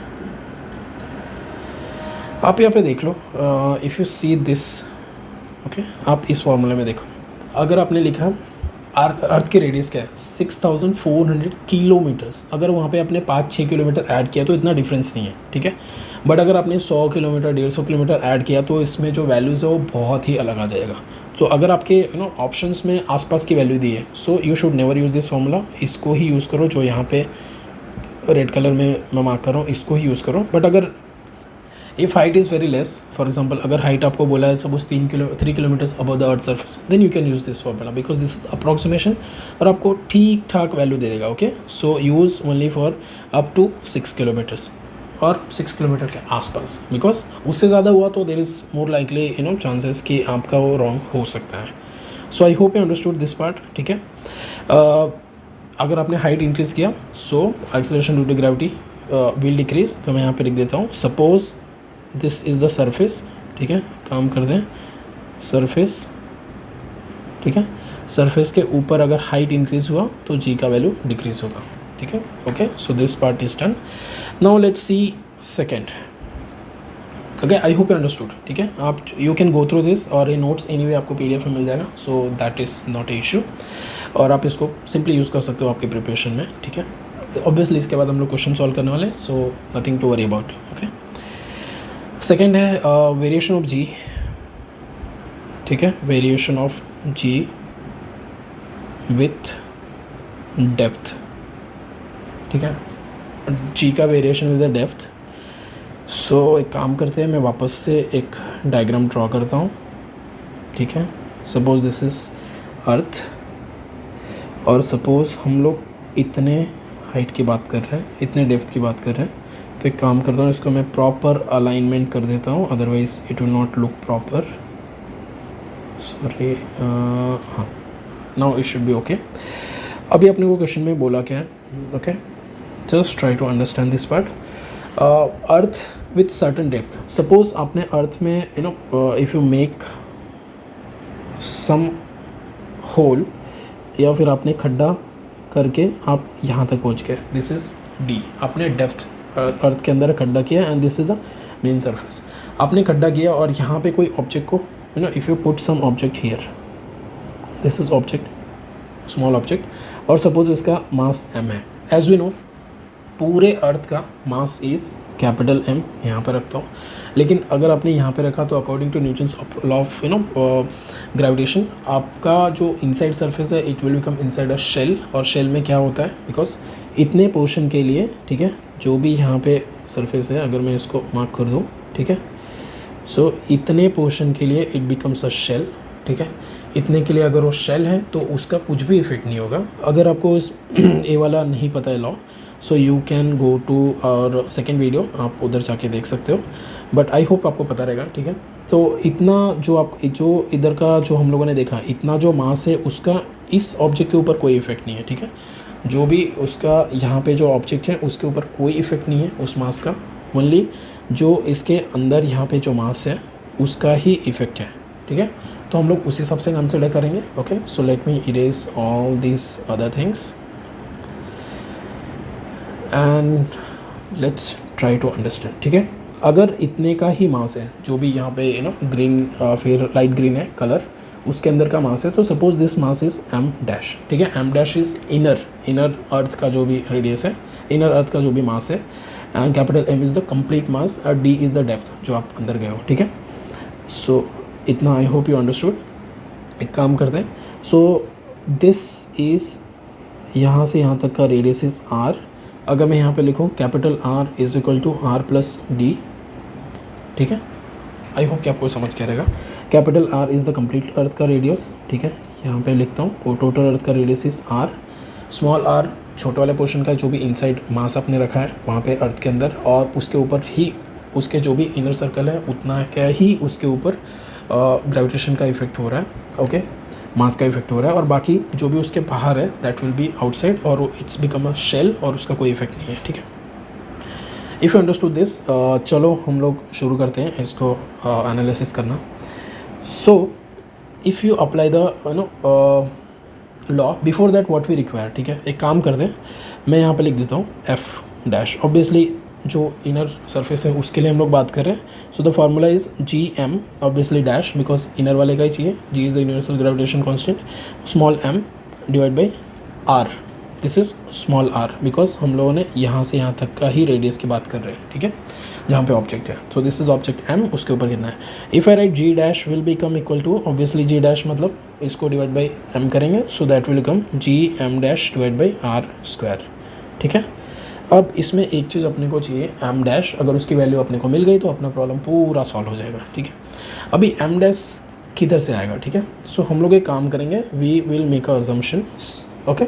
आप यहाँ पे देख लो, if you see this, okay, आप इस फॉर्मूले में देखो, अगर आपने लिखा अर्थ की रेडियस क्या है 6400 किलोमीटर्स, अगर वहाँ पे आपने 5-6 किलोमीटर ऐड किया तो इतना डिफरेंस नहीं है, ठीक है। बट अगर आपने 100 किलोमीटर 150 किलोमीटर ऐड किया तो इसमें जो वैल्यूज़ है वो बहुत ही अलग आ जाएगा। तो अगर आपके ऑप्शंस में आसपास की वैल्यू दी है, so you should never use this formula. इसको ही यूज़ करो, जो यहाँ पे रेड कलर में मैं मार्क कर रहा हूँ, इसको ही यूज़ करो। बट अगर if height is very less, for example अगर हाइट आपको बोला है suppose 3 kilometres above the earth surface, then you can use this formula because this is approximation और आपको ठीक ठाक वैल्यू दे देगा, okay. So use only for up to 6 kilometres और 6 किलोमीटर के आसपास, बिकॉज उससे ज़्यादा हुआ तो there is more likely chances कि आपका वो रॉन्ग हो सकता है। So I hope you understood this part, ठीक है। अगर आपने हाइट इंक्रीज़ किया so acceleration due to gravity will decrease, तो मैं यहाँ पे लिख देता हूँ suppose this is the surface, ठीक है, काम कर दें सरफेस, ठीक है। सरफेस के ऊपर अगर हाइट इंक्रीज़ हुआ तो g का वैल्यू डिक्रीज होगा, ठीक है, okay. So this part is done. Now let's see second, okay. I hope you understood, ठीक है। आप you can go through this और ये नोट्स एनीवे आपको PDF में मिल जाएगा, सो that is not a issue. और आप इसको सिंपली यूज़ कर सकते हो आपके प्रिपरेशन में, ठीक है। ऑब्वियसली इसके बाद हम लोग क्वेश्चन सॉल्व करने वाले, so nothing to worry about, okay. Second है वेरिएशन ऑफ जी, ठीक है, variation of ji with depth, ठीक है, जी का वेरिएशन विद द डेप्थ। सो एक काम करते हैं, मैं वापस से एक डायग्राम ड्रॉ करता हूँ, ठीक है। सपोज दिस इज़ अर्थ और सपोज हम लोग इतने हाइट की बात कर रहे हैं, इतने डेप्थ की बात कर रहे हैं, तो एक काम करता हूँ, इसको मैं प्रॉपर अलाइनमेंट कर देता हूँ, otherwise it will not look proper. Sorry, हाँ, now it should be okay. अभी अपने को क्वेश्चन में बोला क्या है, okay, just try to understand this part. Earth with certain depth, suppose आपने अर्थ में you know if you make some hole, या फिर आपने खड्डा करके आप यहाँ तक पहुँच गए, दिस इज़ डी, आपने डेप्थ अर्थ के अंदर खड्डा किया and this is the main surface. आपने खड्डा किया और यहाँ पे कोई ऑब्जेक्ट को you know if you put some object here, this is object, small object, और सपोज इसका मास m है। एज वी नो पूरे अर्थ का मास इज़ कैपिटल M, यहाँ पर रखता हूँ, लेकिन अगर आपने यहाँ पे रखा तो according to Newton's law of you know gravitation, आपका जो इनसाइड सरफेस है it will become inside a shell, और शेल में क्या होता है, बिकॉज इतने पोर्शन के लिए, ठीक है, जो भी यहाँ पे सरफेस है, अगर मैं इसको मार्क कर दूँ, ठीक है, सो इतने पोर्शन के लिए इट बिकम्स अ शेल, ठीक है, इतने के लिए अगर वो शेल है तो उसका कुछ भी इफेक्ट नहीं होगा। अगर आपको इस ए वाला नहीं पता है law, so you can go to और सेकेंड वीडियो, आप उधर जाके देख सकते हो, बट आई होप आपको पता रहेगा, ठीक है। तो इतना जो इधर का जो हम लोगों ने देखा, इतना जो मास है उसका इस ऑब्जेक्ट के ऊपर कोई इफेक्ट नहीं है, ठीक है, जो भी उसका यहाँ पे जो ऑब्जेक्ट है उसके ऊपर कोई इफेक्ट नहीं है उस मास का, ओनली जो इसके अंदर यहाँ पे जो मास है उसका ही इफेक्ट है, ठीक है। तो हम लोग उसी हिसाब से कंसिडर करेंगे, okay. So let me erase all this other things and let's try to understand, ठीक है। अगर इतने का ही मास है, जो भी यहाँ पे यू नो ग्रीन फिर लाइट ग्रीन है कलर, उसके अंदर का मास है, तो suppose this mass is m dash, ठीक है। m डैश इज़ इनर अर्थ का जो भी रेडियस है, इनर अर्थ का जो भी मास है, and capital M is the complete mass, और d इज़ द डेप्थ जो आप अंदर गए हो, ठीक है। सो इतना आई होप यू अंडरस्टूड। एक काम करते हैं, सो दिस इज़ यहाँ से यहाँ तक का रेडियस इज़ r। अगर मैं यहाँ पे लिखूँ capital R is equal to R plus d, ठीक है, आई होप कि आपको समझ क्या रहेगा। Capital R is the complete earth का रेडियस, ठीक है, यहाँ पे लिखता हूँ टोटल अर्थ का radius is R, small r छोटे वाले पोर्शन का जो भी इनसाइड मास आपने रखा है वहाँ पे अर्थ के अंदर, और उसके ऊपर ही उसके जो भी इनर सर्कल है उतना क्या ही उसके ऊपर ग्रेविटेशन का इफेक्ट हो रहा है, ओके, मास का इफेक्ट हो रहा है, और बाकी जो भी उसके बाहर है दैट विल बी आउटसाइड, और इट्स बिकम अ शेल, और उसका कोई इफेक्ट नहीं है, ठीक है। इफ़ यू अंडरस्टूड दिस, चलो हम लोग शुरू करते हैं इसको एनालिसिस करना। So if you apply the you know law, before that what we require, ठीक है, एक काम कर दें, मैं यहाँ पे लिख देता हूँ एफ डैश, ऑब्वियसली जो इनर सरफेस है उसके लिए हम लोग बात कर रहे हैं। So the formula is ji m, obviously dash because inner वाले का ही चाहिए, g is the universal gravitation constant, small m divide by r, this is small r because हम लोगों ने यहाँ से यहाँ तक का ही रेडियस की बात कर रहे हैं, ठीक है, जहाँ पे ऑब्जेक्ट है। So this is object m, उसके ऊपर कितना है। If I write g dash will become equal to, obviously g dash मतलब इसको डिवाइड बाई m करेंगे, so that will become g m dash divide by r square, ठीक है। अब इसमें एक चीज़ अपने को चाहिए m डैश, अगर उसकी वैल्यू अपने को मिल गई तो अपना प्रॉब्लम पूरा सॉल्व हो जाएगा, ठीक है। अभी m डैश किधर से आएगा, ठीक है। सो हम लोग एक काम करेंगे, we will make a assumption, okay.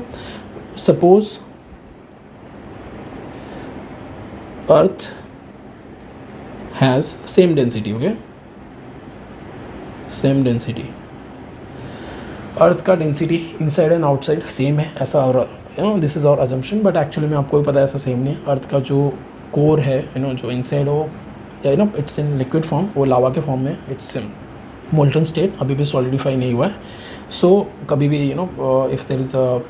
Suppose earth has same density, okay, same density, earth का density inside and outside same है, ऐसा, और you know this is our assumption, but actually में आपको भी पता है ऐसा सेम नहीं है। अर्थ का जो कोर है, यू नो जो इनसाइड हो, you know it's in liquid form, वो लावा के फॉर्म में, इट्स इन मोल्टन स्टेट, अभी भी सॉलिडिफाई नहीं हुआ है। सो कभी भी you know if there is a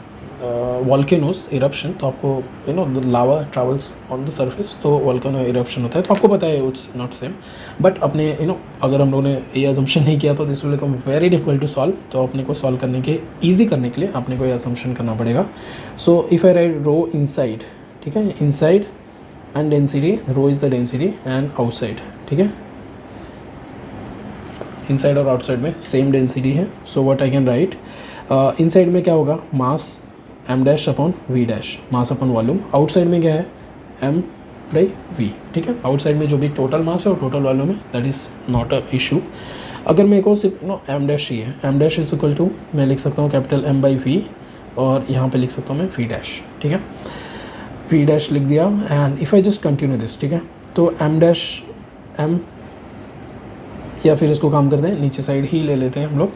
volcanoes eruption, तो आपको you know lava travels on the surface, तो वॉल्केनो इरप्शन होता है, तो आपको पता है इट्स नॉट सेम। बट अपने यू नो अगर हम लोगों ने ये असम्पशन नहीं किया तो this will become very difficult to solve, तो अपने को सॉल्व करने के ईजी करने के लिए अपने को ये असम्पशन करना पड़ेगा। So if I write rho inside, ठीक है, inside and density, rho is the density and outside, ठीक है, इनसाइड और आउटसाइड में सेम डेंसिटी है। So what I can write, inside में क्या होगा, mass m dash upon v dash, mass upon volume. Outside में क्या है, m बाई v, ठीक है। आउटसाइड में जो भी टोटल मास है और टोटल वॉल्यूम है, that is not a issue. अगर मेरे को सिर्फ नो m डैश ही है, m dash is equal to, मैं लिख सकता हूँ कैपिटल M बाई v, और यहाँ पे लिख सकता हूँ मैं v डैश, ठीक है। वी डैश लिख दिया and if I just continue this, ठीक है, तो एम डैश एम, या फिर इसको काम करते हैं नीचे साइड ही ले लेते हैं हम लोग.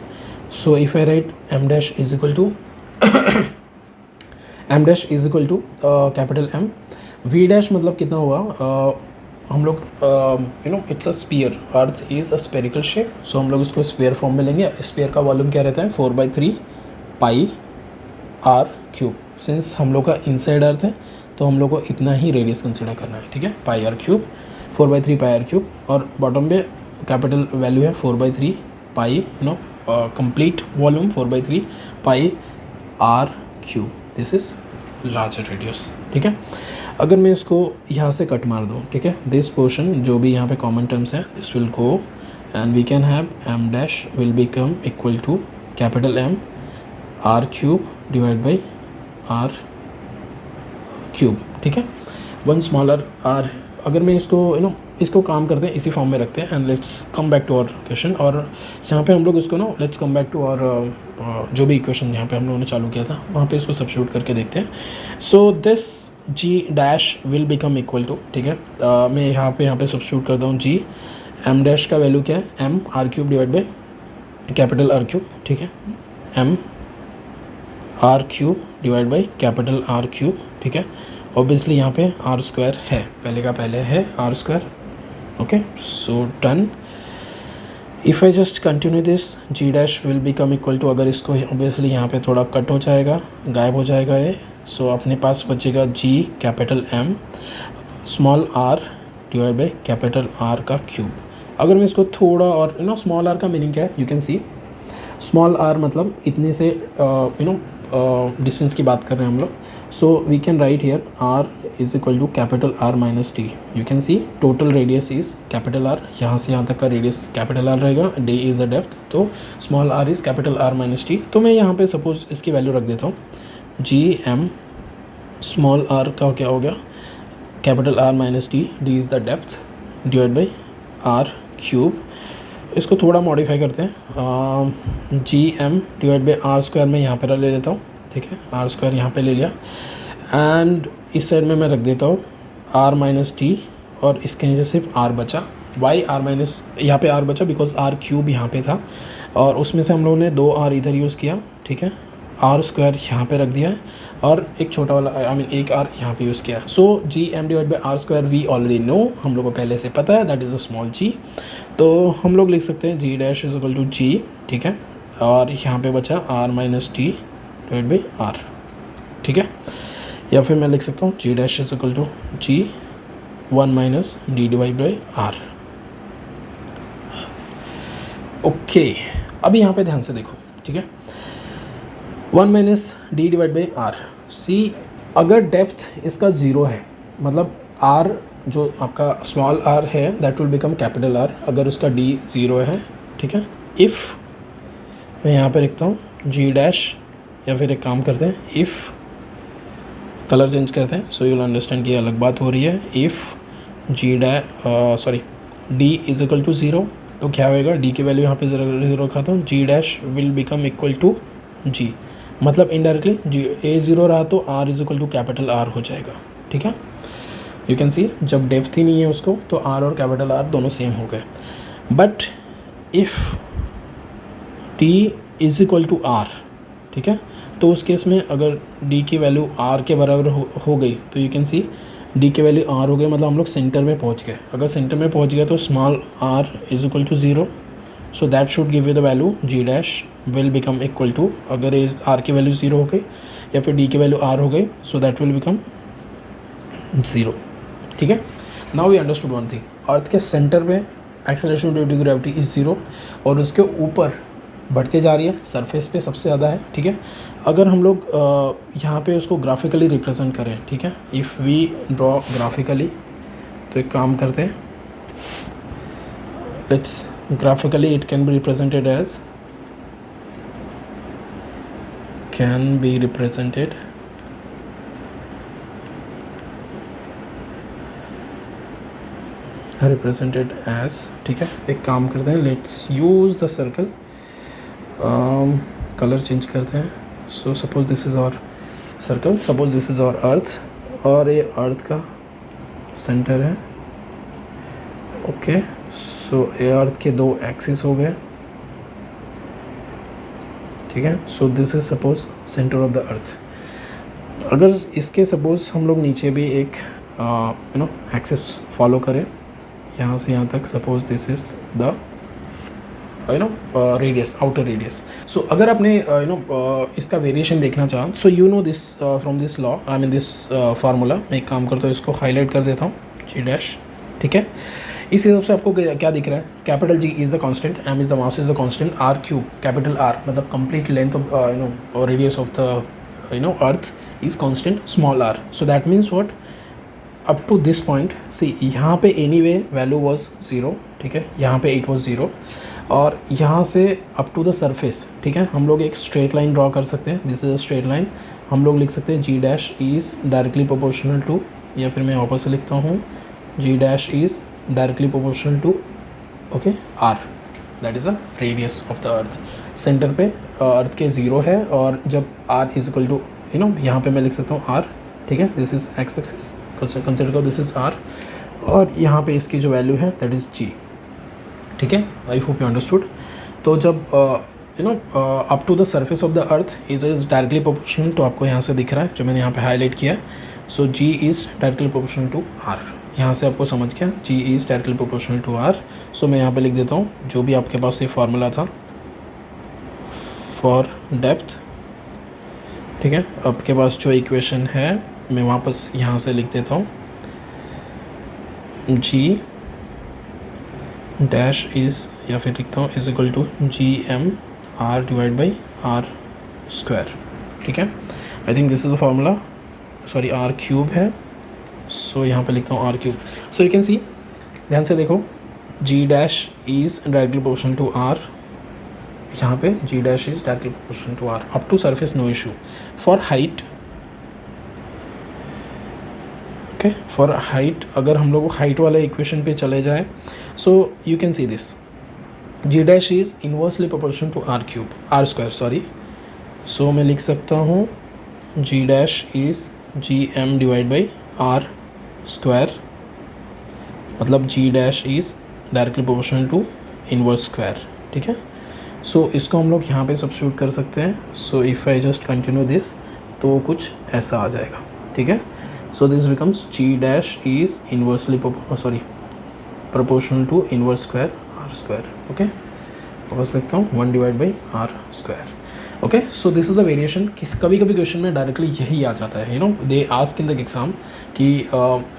So if I write m dash is equal to m dash is equal to capital m, v dash मतलब कितना हुआ, हम लोग you know it's a sphere, earth is a spherical shape, so हम लोग उसको स्पेयर फॉर्म में लेंगे. स्पेयर का वॉल्यूम क्या रहता है 4/3 पाई आर क्यूब. सिंस हम लोग का इनसाइड अर्थ है तो हम लोग को इतना ही रेडियस कंसिडर करना है, ठीक है, pi r cube, 4/3 pi r cube. और बॉटम पे कैपिटल वैल्यू है 4/3 pi, you know complete volume 4/3 pi r cube. This is larger radius, ठीक है. अगर मैं इसको यहाँ से कट मार दूँ, ठीक है, दिस पोर्शन जो भी यहाँ पे कॉमन टर्म्स है this will go and we can have m dash will become equal to capital M r cube divide by R cube, ठीक है, वन स्मॉलर आर. अगर मैं इसको यू नो इसको काम करते हैं इसी फॉर्म में रखते हैं and let's come back to our question. और यहाँ पे हम लोग इसको ना let's come back to our जो भी इक्वेशन यहाँ पे हम लोगों ने चालू किया था वहाँ पे इसको सब्स्टिट्यूट करके देखते हैं. So this ji dash will become equal to, ठीक है, मैं यहाँ पे सब्स्टिट्यूट करता हूँ जी. एम डैश का वैल्यू क्या है m r cube divide by capital R cube, ठीक है, m r cube divide by capital R cube, ठीक है. ऑब्वियसली यहाँ पे आर स्क्वायर है, पहले का पहले है r square. Okay, so done. If I just continue this ji dash will become equal to, अगर इसको ऑब्वियसली यहाँ पे थोड़ा कट हो जाएगा, गायब हो जाएगा ये. सो अपने पास बचेगा g capital m small r divide by capital r का क्यूब. अगर मैं इसको थोड़ा और यू नो स्मॉल आर का मीनिंग क्या है, you can see small r मतलब इतने से यू नो डिस्टेंस की बात कर रहे हैं हम लोग. So we can write here r is equal to capital R minus t. You can see total radius is capital R, यहाँ से यहाँ तक का रेडियस कैपिटल आर रहेगा, डी इज़ द डेप्थ, तो small r is capital R minus t. तो मैं यहाँ पे सपोज इसकी वैल्यू रख देता हूँ जी एम स्मॉल आर का क्या हो गया capital R minus t, d is the depth divide by R cube. इसको थोड़ा मॉडिफाई करते हैं, g M divide by are square में यहाँ पर ले लेता हूँ, ठीक है, आर स्क्वायर यहाँ पे ले लिया एंड इस साइड में मैं रख देता हूँ आर माइनस टी और इसके नीचे सिर्फ आर बचा. वाई आर माइनस यहाँ पे आर बचा बिकॉज आर क्यूब यहाँ पे था और उसमें से हम लोगों ने 2 आर इधर यूज़ किया, ठीक है, आर स्क्वायर यहाँ पे रख दिया है और एक छोटा वाला आई मीन एक आर यहाँ पे यूज़ किया. So g M divide by are square we already know, हम लोग को पहले से पता है, that is a small g. तो हम लोग लिख सकते हैं जी dash is equal to g, ठीक है, और यहाँ पे बचा r minus t divide by r, ठीक है. या फिर मैं लिख सकता हूँ जी dash is equal to ji 1 minus D divide by are. Okay, अभी यहाँ पे ध्यान से देखो, ठीक है, 1 minus D divide by r. See अगर डेप्थ इसका ज़ीरो है मतलब आर जो आपका स्मॉल आर है that will become capital r अगर उसका डी ज़ीरो है, ठीक है. इफ़ मैं यहाँ पे लिखता हूँ जी डैश, या फिर एक काम करते हैं इफ़ कलर चेंज करते हैं सो यू विल अंडरस्टैंड कि अलग बात हो रही है. If ji dash sorry d is equal to zero तो क्या होएगा, डी की वैल्यू यहाँ पे ज़ीरो रखा हूँ, जी dash will become equal to जी, मतलब इनडायरेक्टली जी ए ज़ीरो रहा तो r is equal to capital r हो जाएगा, ठीक है. यू कैन सी जब डेप्थ ही नहीं है उसको तो आर और कैपिटल आर दोनों सेम हो गए. But if t is equal to R, ठीक है, तो उस केस में अगर डी की वैल्यू आर के बराबर हो गई तो यू कैन सी डी की वैल्यू आर हो गई, मतलब हम लोग सेंटर में पहुंच गए. अगर सेंटर में पहुंच गए तो small r is equal to zero, so that should give you the value g dash will become equal to, अगर आर की वैल्यू ज़ीरो हो गई या फिर डी की वैल्यू आर हो गई so that will become zero, ठीक है. Now we understood one thing, earth के सेंटर में acceleration due to gravity is zero और उसके ऊपर बढ़ते जा रही है, सरफेस पे सबसे ज़्यादा है, ठीक है. अगर हम लोग यहाँ पे उसको ग्राफिकली रिप्रेजेंट करें, ठीक है, इफ़ वी ड्रॉ ग्राफिकली तो एक काम करते हैं, let's graphically it can be represented as represented as, ठीक है. एक काम करते हैं, let's use the circle, colour change करते हैं. So suppose this is our circle, suppose this is our earth और ये अर्थ का सेंटर है। ओके, सो ये अर्थ के 2 एक्सिस हो गए, ठीक है। So this is suppose centre of the अर्थ। अगर इसके सपोज हम लोग नीचे भी एक एक्सिस फॉलो करें, यहाँ से यहाँ तक, suppose this is the radius, outer radius. So अगर आपने इसका वेरिएशन देखना चाहा, so you know this from this law, I mean this formula. मैं एक काम करता हूँ, इसको हाईलाइट कर देता हूँ, जी डैश, ठीक है। इस हिसाब से आपको क्या दिख रहा है, capital ji is the constant, m is the mass is the constant, r cube, capital r मतलब complete length of radius of the earth is constant, small r. So that means what, up to this point, see यहाँ पे anyway value was 0, ठीक है, यहाँ पे it was 0, और यहाँ से अप टू द सरफेस, ठीक है, हम लोग एक स्ट्रेट लाइन ड्रॉ कर सकते हैं। This is a straight line. हम लोग लिख सकते हैं जी dash is directly proportional to, या फिर मैं वापस से लिखता हूँ, जी dash is directly proportional to, okay, r, that is a radius of the earth. Centre पे अर्थ के 0 है, और जब आर इज इक्वल टू यहाँ पे मैं लिख सकता हूँ आर, ठीक है, this is x axis, consider करो दिस इज आर, और यहाँ पे इसकी जो वैल्यू है दैट इज़ जी, ठीक है। I hope you understood. तो जब up to the surface of the earth is directly proportional, तो आपको यहाँ से दिख रहा है जो मैंने यहाँ पे हाईलाइट किया है। So g is directly proportional to are. यहाँ से आपको समझ गया, g is directly proportional to r. So मैं यहाँ पे लिख देता हूँ जो भी आपके पास ये फार्मूला था फॉर डेप्थ, ठीक है। आपके पास जो इक्वेशन है मैं वापस यहाँ से लिख देता हूँ, जी डैश इज़, या फिर लिखता हूँ is equal to ji M R divide by are square, ठीक है। I think this is the formula, sorry R cube है, सो यहाँ पे लिखता हूँ R cube. So you can see, ध्यान से देखो, G dash is directly proportional to are, यहाँ पे G dash is directly proportional to R, up to surface no issue. For height, okay, for height अगर हम लोग हाइट वाले equation पे चले जाएँ, so you can see this, ji dash is inversely proportional to R cube, R square sorry. सो मैं लिख सकता हूँ जी dash is G M divide by are square, मतलब G dash is directly proportional to inverse square, ठीक है। सो इसको हम लोग यहाँ पे सब्स्टिट्यूट कर सकते हैं। So if I just continue this, तो कुछ ऐसा आ जाएगा, ठीक है। So this becomes g dash is inversely proportional to inverse square r square, okay. वापस लिखता हूँ 1 divide by are square, okay. So this is the variation. कभी कभी क्वेश्चन में डायरेक्टली यही आ जाता है, they ask in the exam कि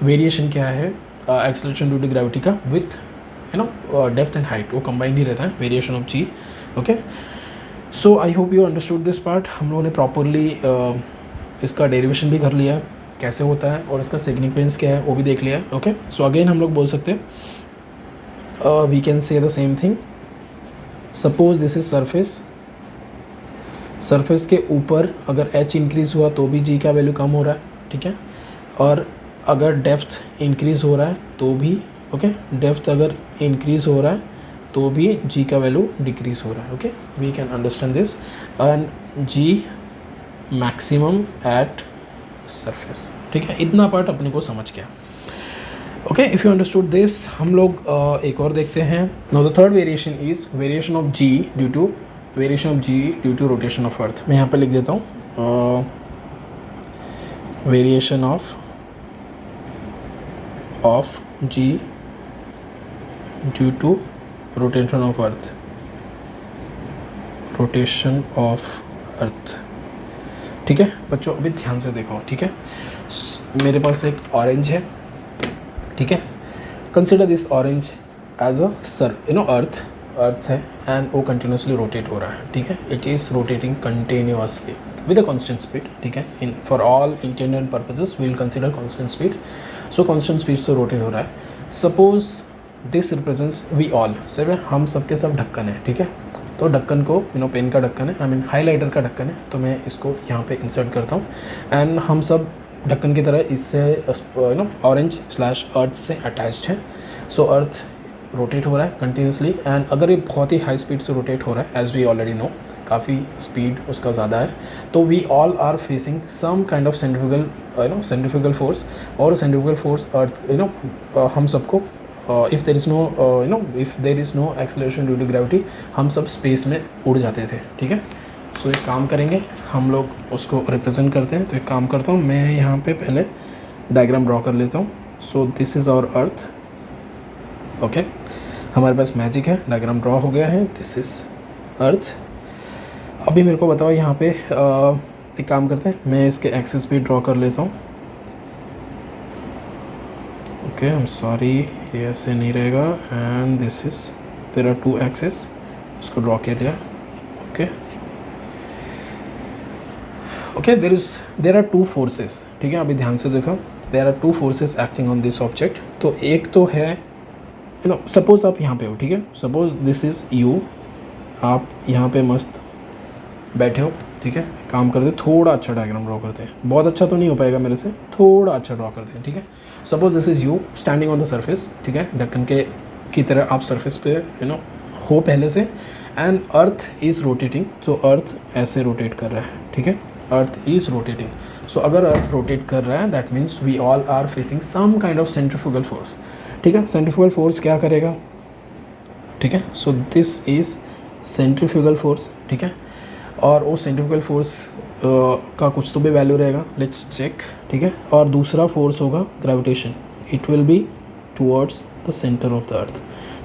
वेरिएशन क्या है एक्सेलरेशन ड्यू टू ग्रेविटी का विथ डेप्थ एंड हाइट, वो कंबाइंड ही रहता है, variation of ji, okay. So I hope you understood this part. हम लोगों ने प्रॉपरली इसका डेरिवेशन भी कर लिया है, कैसे होता है, और इसका सिग्निफिकेंस क्या है वो भी देख लिया है, ओके। सो अगेन हम लोग बोल सकते हैं, we can say the same thing. Suppose this is surface, surface के ऊपर अगर h इंक्रीज़ हुआ तो भी g का वैल्यू कम हो रहा है, ठीक है। और अगर डेप्थ इंक्रीज़ हो रहा है तो भी, ओके, डेप्थ अगर इंक्रीज़ हो रहा है तो भी g का वैल्यू डिक्रीज़ हो रहा है, okay. We can understand this, and g maximum at surface, ठीक है। इतना पार्ट अपने को समझ गया, okay. If you understood this, हम लोग एक और देखते हैं। Now the third variation is variation of g due to rotation of earth. मैं यहाँ पे लिख देता हूँ variation of g due to rotation of earth, rotation of earth, ठीक है बच्चों। अभी ध्यान से देखो, ठीक है। मेरे पास एक ऑरेंज है, ठीक है। Consider this orange as a earth है, एंड वो कंटिन्यूसली रोटेट हो रहा है, ठीक है। It is rotating continuously with a constant speed, ठीक है। In for all intent and purposes we will consider constant speed. So constant speed से रोटेट हो रहा है। Suppose this represents we all, सिर्फ हम सब के सब ढक्कन है, ठीक है। तो ढक्कन को पेन का ढक्कन है, आई मीन हाईलाइटर का ढक्कन है, तो मैं इसको यहाँ पे इंसर्ट करता हूँ, एंड हम सब ढक्कन की तरह इससे ऑरेंज स्लैश अर्थ से अटैच्ड है। सो अर्थ रोटेट हो रहा है कंटिन्यूसली, एंड अगर ये बहुत ही हाई स्पीड से रोटेट हो रहा है, एज वी ऑलरेडी नो काफ़ी स्पीड उसका ज़्यादा है, तो we all are facing some kind of centrifugal centrifugal force, और सेंट्रीफ्यूगल फोर्स अर्थ हम सबको if there is no acceleration due to gravity, हम सब स्पेस में उड़ जाते थे, ठीक है। सो एक काम करेंगे, हम लोग उसको रिप्रेजेंट करते हैं। तो एक काम करता हूँ, मैं यहाँ पे पहले डायग्राम ड्रॉ कर लेता हूँ। So this is our earth, okay. हमारे पास मैजिक है, डायग्राम ड्रॉ हो गया है, दिस इज़ अर्थ। अभी मेरे को बताओ यहाँ पे एक काम करते हैं, मैं इसके एक्सिस भी ड्रॉ कर लेता हूँ। ओके, आई एम सॉरी, ये ऐसे नहीं रहेगा, and this is there are 2 axis, इसको ड्रॉ कर लिया, okay okay. There are 2 forces, ठीक है। अभी ध्यान से देखो, there are 2 forces acting on this object. तो एक तो है सपोज आप यहाँ पे हो, ठीक है, सपोज दिस इज़ यू, आप यहाँ पे मस्त बैठे हो, ठीक है। काम करते, थोड़ा अच्छा डायग्राम ड्रॉ करते हैं, बहुत अच्छा तो नहीं हो पाएगा मेरे से, थोड़ा अच्छा ड्रॉ करते हैं, ठीक है। Suppose this is you standing on the surface, ठीक है, ढक्कन के की तरह आप सरफेस पे हो पहले से, एंड अर्थ इज़ रोटेटिंग, तो अर्थ ऐसे रोटेट कर रहा है, ठीक है, अर्थ इज़ रोटेटिंग। सो अगर अर्थ रोटेट कर रहा है, that means we all are facing some kind of centrifugal force, ठीक है। सेंट्रीफ्यूगल फोर्स क्या करेगा, ठीक है। So this is centrifugal force, ठीक है, और वो सेंट्रीफ्यूगल फोर्स का कुछ तो भी वैल्यू रहेगा, लेट्स चेक, ठीक है। और दूसरा फोर्स होगा gravitation, it will be towards the centre of the earth.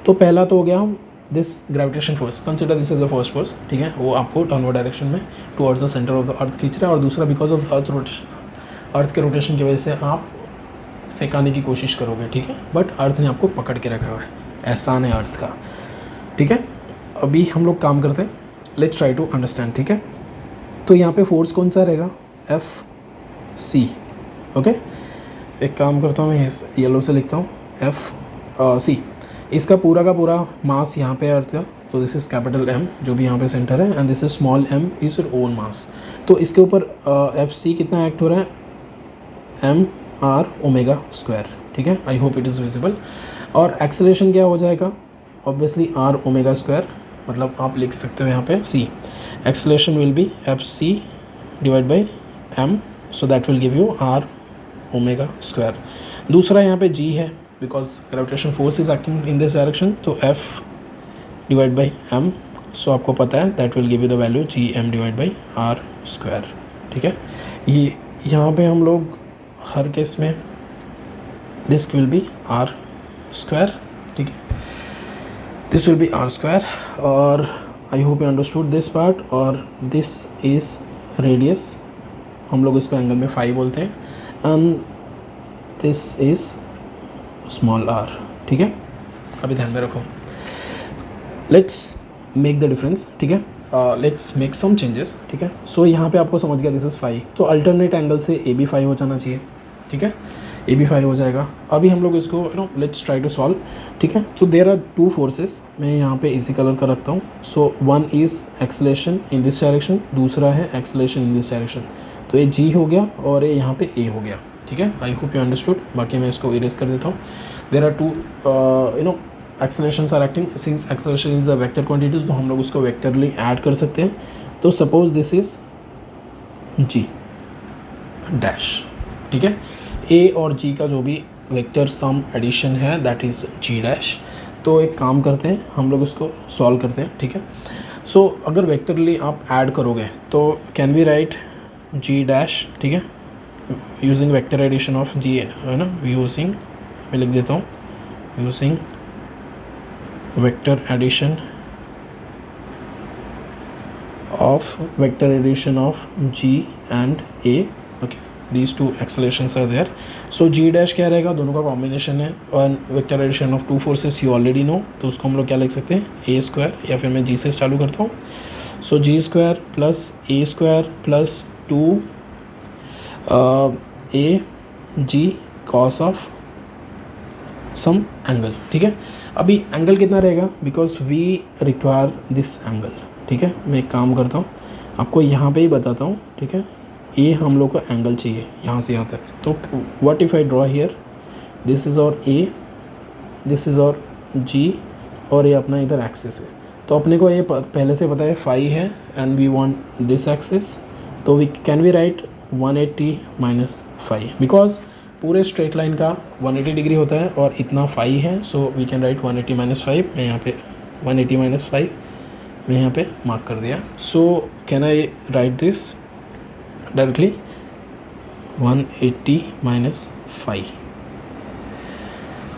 तो पहला तो हो गया this gravitation force, consider this as the first force, ठीक है, वो आपको डाउनवर्ड डायरेक्शन में towards the centre of the earth खींच रहा है, और दूसरा because of earth rotation, earth के रोटेशन की वजह से आप फेंकाने की कोशिश करोगे, ठीक है, बट अर्थ ने आपको पकड़ के रखा हुआ है, एहसान है अर्थ का, ठीक है। अभी हम लोग काम करते हैं, लेट्स ट्राई टू अंडरस्टैंड, ठीक है। तो यहाँ पे फोर्स कौन सा रहेगा, Fc, ओके। एक काम करता हूँ, मैं येलो से लिखता हूँ Fc। इसका पूरा का पूरा मास यहाँ पे अर्थ का, तो दिस इज़ कैपिटल M जो भी यहाँ पे सेंटर है, and this is small m is your own mass. तो इसके ऊपर Fc कितना एक्ट हो रहा है, mr⍵², ठीक है। I hope it is visible. और एक्सेलरेशन क्या हो जाएगा, ऑब्वियसली r⍵², मतलब आप लिख सकते हो यहाँ पे c, acceleration will be Fc divide by m, so that will give you r⍵²। दूसरा यहाँ पे g है, because gravitation force is acting in this direction, तो f डिवाइड बाई m, सो आपको पता है that will give you the value gm divide by r², ठीक है। ये यहाँ पे हम लोग हर केस में दिस विल बी r², ठीक है, दिस विल बी r², और आई hope you understood this part. और दिस इज़ रेडियस, हम लोग इसको एंगल में फाई बोलते हैं, and this is small r, ठीक है। अभी ध्यान में रखो, लेट्स मेक द डिफरेंस, ठीक है, लेट्स मेक सम चेंजेस, ठीक है। सो यहाँ पे आपको समझ गया दिस इज़ फाई, तो अल्टरनेट एंगल से ए बी फाई हो जाना चाहिए, ठीक है, ए बी फाई हो जाएगा। अभी हम लोग इसको लेट्स ट्राई टू सॉल्व, ठीक है। तो देयर आर 2 फोर्सेस, मैं यहाँ पे इसी कलर का रखता हूँ। So one is acceleration in this direction, दूसरा है एक्सेलरेशन इन दिस डायरेक्शन। तो ये जी हो गया और ये यहाँ पे ए हो गया, ठीक है। I hope you understood. बाकी मैं इसको इरेज कर देता हूँ। There are 2 accelerations are acting, since acceleration is a vector quantity, तो हम लोग उसको वेक्टरली ऐड कर सकते हैं। तो suppose this is G dash, ठीक है। ए और जी का जो भी वेक्टर सम एडिशन है दैट इज़ जी डैश। तो एक काम करते हैं, हम लोग उसको सॉल्व करते हैं, ठीक है। सो अगर वेक्टरली आप ऐड करोगे तो can we write g dash, ठीक है, using vector addition of g, है ना, यूजिंग, मैं लिख देता हूँ, using vector addition of g and a, okay, these two accelerations are there. So g dash क्या रहेगा, दोनों का कॉम्बिनेशन है, और vector addition of 2 forces you already know, तो उसको हम लोग क्या लिख सकते हैं, a², या फिर मैं g से चालू करता हूँ। So g² plus a² plus 2 a g cos of some angle, ठीक है। अभी एंगल कितना रहेगा, because we require this angle, ठीक है। मैं एक काम करता हूँ, आपको यहाँ पे ही बताता हूँ, ठीक है। ये हम लोग को एंगल चाहिए यहाँ से यहाँ तक, तो what if I draw here, this is और ए, दिस इज़ और जी और ये अपना इधर एक्सिस है। तो अपने को ये पहले से पता है फाई है and we want this axis, तो we can we write 180 minus phi, because पूरे स्ट्रेट लाइन का 180 डिग्री होता है और इतना फाई है, so we can write 180 minus five. मैं यहाँ पे 180 माइनस फाइव मैं यहाँ पे मार्क कर दिया। So can I write this directly 180 minus five.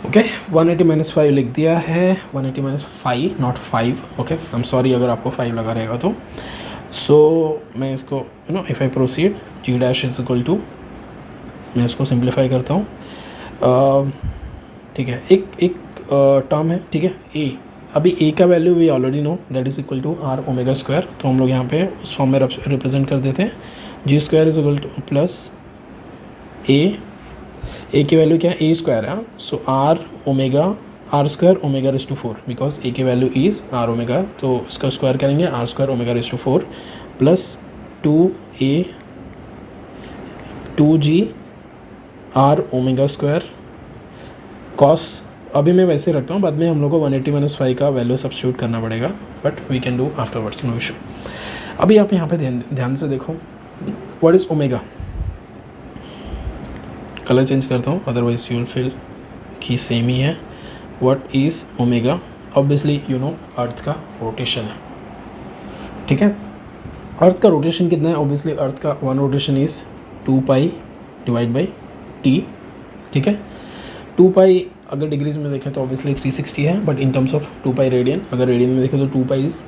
Okay 180 minus five लिख दिया है, 180 minus five not 5। Okay I am sorry अगर आपको 5 लगा रहेगा तो। सो मैं इसको if I proceed G dash is equal to, मैं इसको सिंप्लीफाई करता हूँ। ठीक है, एक टर्म है, ठीक है ए। अभी ए का value we already know that is equal to R omega square, तो हम लोग यहाँ पे उस फॉर्म में रिप्रेजेंट कर देते हैं। G square is equal to plus A की वैल्यू क्या है, ए स्क्वायर है, so R omega R square omega raise to 4, because A की वैल्यू इज आर ओमेगा, तो इसका स्क्वायर करेंगे R square omega raise to 4 plus 2g R omega square cos. अभी मैं वैसे रखता हूँ, बाद में हम लोग को 180 माइनस 5 का वैल्यू सब्स्टिट्यूट करना पड़ेगा, but we can do afterwards, no issue. अभी आप यहाँ पे ध्यान से देखो, what is omega. Colour change करता हूँ, अदरवाइज यू विल फील कि सेम ही है। What is omega, obviously you know earth का रोटेशन है, ठीक है। अर्थ का रोटेशन कितना है, ऑब्वियसली अर्थ का one rotation is 2 pi divide by T, ठीक है। 2 पाई अगर डिग्रीज में देखें तो ऑब्वियसली 360 है, but in terms of 2 pi radian, अगर रेडियन में देखें तो 2 पाई इज़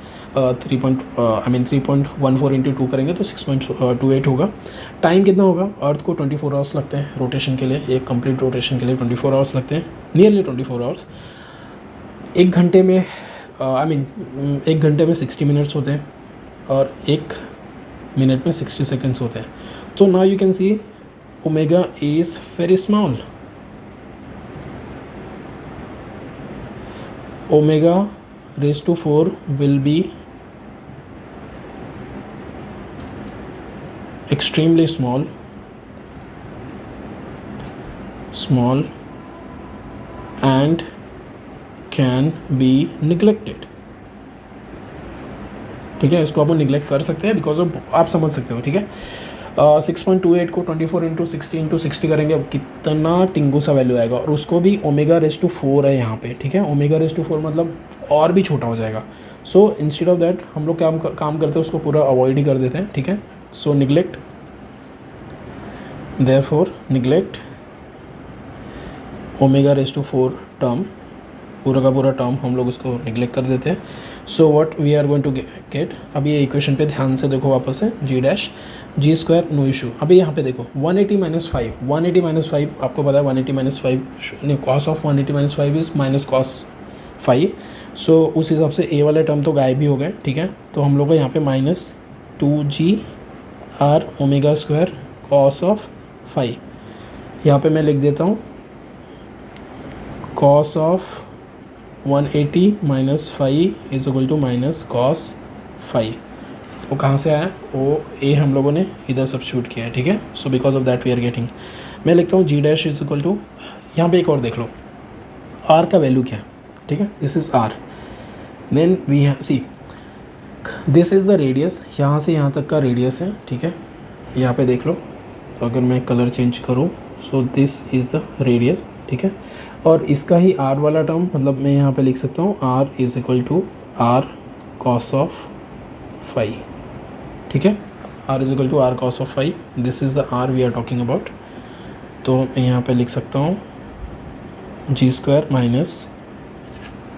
3.14 इंटू 2 करेंगे तो 6.28 होगा। टाइम कितना होगा, अर्थ को 24 आवर्स लगते हैं रोटेशन के लिए, एक कंप्लीट रोटेशन के लिए 24 आवर्स लगते हैं, नियरली 24 आवर्स। एक घंटे में एक घंटे में 60 मिनट्स होते हैं और एक मिनट में 60 सेकेंड्स होते हैं। तो now you can C omega is very small. Omega raised to 4 will be extremely small and can be neglected, ठीक है। इसको आप निगलेक्ट कर सकते हैं बिकॉज ऑफ, आप समझ सकते हो, ठीक है। 6.28 को 24 इंटू 60 करेंगे, अब कितना टिंगू सा वैल्यू आएगा, और उसको भी ओमेगा रेस टू 4 है यहाँ पे, ठीक है। ओमेगा रेस टू 4 मतलब और भी छोटा हो जाएगा। सो इंस्टेड ऑफ दैट हम लोग काम करते हैं, उसको पूरा अवॉइड ही कर देते हैं, ठीक है। So neglect, therefore neglect omega raise to 4 term, पूरा का पूरा टर्म हम लोग उसको निगलेक्ट कर देते हैं। So what we are going to get, अभी ये इक्वेशन पे ध्यान से देखो वापस से, G dash G square no issue. अभी यहाँ पे देखो 180 माइनस 5, 180 माइनस 5 आपको पता है 180 माइनस 5 नहीं, cos of 180 minus 5 is minus cos 5। सो उस हिसाब से ए वाले टर्म तो गायब भी हो गए, ठीक है। तो हम लोग को यहाँ पे minus 2g R omega square cos of 5, यहाँ पे मैं लिख देता हूँ cos of 180 minus 5 is equal to minus cos 5। वो कहाँ से आया, वो ए हम लोगों ने इधर सब्स्टिट्यूट किया है, ठीक है। So because of that we are getting, मैं लिखता हूँ जी डैश इज इक्वल टू, यहाँ पे एक और देख लो आर का वैल्यू क्या है, ठीक है। This is R, then we see this is the radius, यहाँ से यहाँ तक का रेडियस है, ठीक है। यहाँ पे देख लो, तो अगर मैं कलर चेंज करूँ, सो दिस इज़ द रेडियस, ठीक है। और इसका ही आर वाला टर्म, मतलब मैं यहाँ पे लिख सकता हूँ R is equal to R cos of 5, ठीक है। Are is equal to R cos of 5, this is the R we are talking about. तो मैं यहाँ पे लिख सकता हूँ जी स्क्वायर माइनस,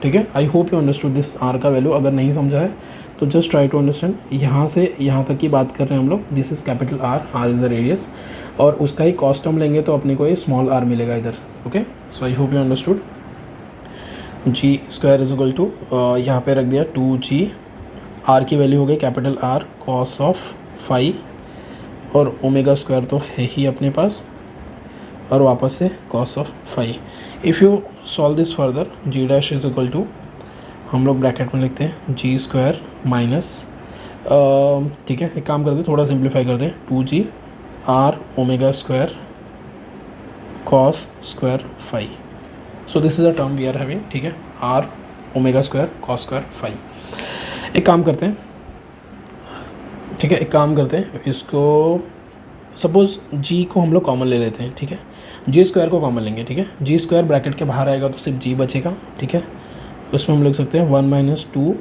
ठीक है। I hope you understood this R का वैल्यू, अगर नहीं समझा है तो जस्ट ट्राई टू अंडरस्टैंड। यहाँ से यहाँ तक की बात कर रहे हैं हम लोग, this is capital R, R is the radius, और उसका ही कॉस्ट टर्म लेंगे तो अपने को ये स्मॉल आर मिलेगा इधर, okay. So I hope you understood. G square is equal to, यहाँ पे रख दिया 2g, आर की वैल्यू हो गई कैपिटल आर कॉस ऑफ 5, और ओमेगा स्क्वायर तो है ही अपने पास, और वापस से cos of 5। If you solve this further, G dash is equal to, हम लोग ब्रैकेट में लिखते हैं जी स्क्वायर माइनस, ठीक है, एक काम करते हैं थोड़ा सिंप्लीफाई कर दें, 2g R omega square cos square 5। So this is a term we are having, ठीक है। R omega square cos square phi. एक काम करते हैं, ठीक है, एक काम करते हैं, इसको सपोज़ जी को हम लोग कॉमन ले लेते हैं, ठीक है, जी स्क्वायर को कॉमन लेंगे, ठीक है, जी स्क्वायर ब्रैकेट के बाहर आएगा तो सिर्फ जी बचेगा, ठीक है, उसमें हम लिख सकते हैं 1 माइनस 2,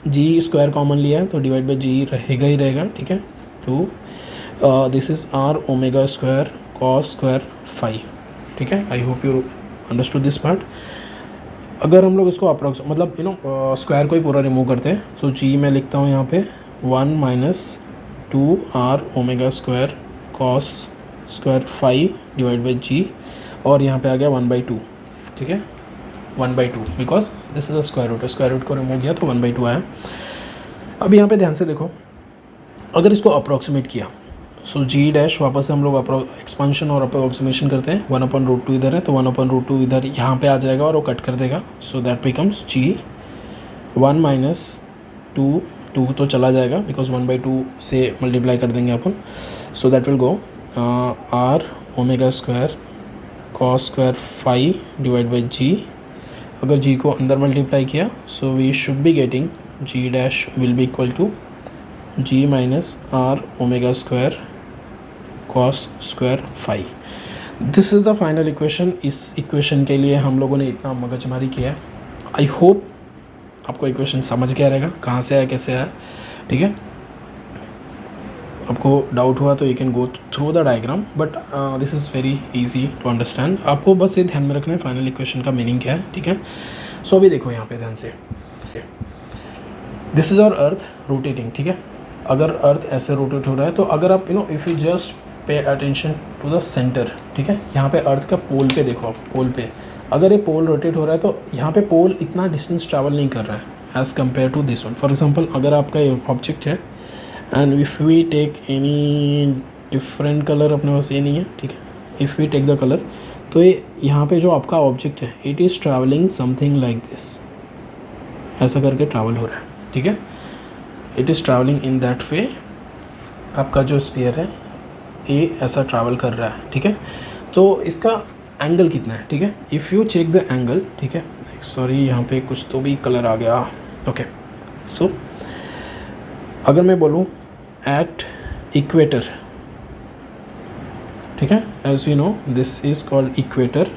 जी स्क्वायर कॉमन लिया है तो डिवाइड बाई जी रहेगा ही रहेगा, ठीक है, 2, this is R omega square cos square phi, ठीक है। I hope you understood this part. अगर हम लोग इसको अप्रोक्स मतलब स्क्वायर को ही पूरा रिमूव करते हैं, सो जी मैं लिखता हूँ यहाँ पे 1 minus 2 R omega square cos square phi divide by G, और यहाँ पे आ गया 1/2, ठीक है, 1/2 because this is a square root को रिमूव किया तो 1/2 आया। अब यहाँ पे ध्यान से देखो, अगर इसको अप्रोक्सीमेट किया सो जी डैश वापस से हम लोग एक्सपांशन और अप्रोक्सीमेशन करते हैं, 1/√2 इधर है तो 1/√2 इधर यहाँ पे आ जाएगा और वो कट कर देगा, so that becomes G 1 minus 2 तो चला जाएगा बिकॉज 1/2 से मल्टीप्लाई कर देंगे अपन, so that will go R omega square cos square phi divide by G. अगर जी को अंदर मल्टीप्लाई किया so we should be getting ji dash will be equal to G minus R omega square cos square phi. This is the final equation. इस equation के लिए हम लोगों ने इतना मगजमारी किया है। आई होप आपको इक्वेशन समझ गया रहेगा कहाँ से आया कैसे आया, ठीक है। आपको डाउट हुआ तो you can go through the diagram, but this is very easy to understand. आपको बस ये ध्यान में रखना है फाइनल इक्वेशन का मीनिंग क्या है, ठीक है। सो अभी देखो यहाँ पे ध्यान से, this is our earth rotating, ठीक है। अगर अर्थ ऐसे रोटेट हो रहा है तो अगर आप if you just pay attention to the centre, ठीक है, यहाँ पे अर्थ का पोल पे देखो आप, पोल पे अगर ये पोल रोटेट हो रहा है तो यहाँ पे पोल इतना डिस्टेंस ट्रैवल नहीं कर रहा है as compare to this one. For example अगर आपका ये ऑब्जेक्ट है and if we take any different colour, अपने पास ये नहीं है, ठीक है, if we take the colour, तो ये यहाँ पे जो आपका ऑब्जेक्ट है it is travelling something like this, ऐसा करके ट्रैवल हो रहा है, ठीक है, it is travelling in that way. आपका जो स्फीयर है ये ऐसा ट्रैवल कर रहा है, ठीक है। तो इसका एंगल कितना है, ठीक है, if you check the angle, ठीक है, सॉरी यहाँ पे कुछ तो भी कलर आ गया, ओके। सो अगर मैं बोलूँ एट इक्वेटर, ठीक है, as we know this is called equator,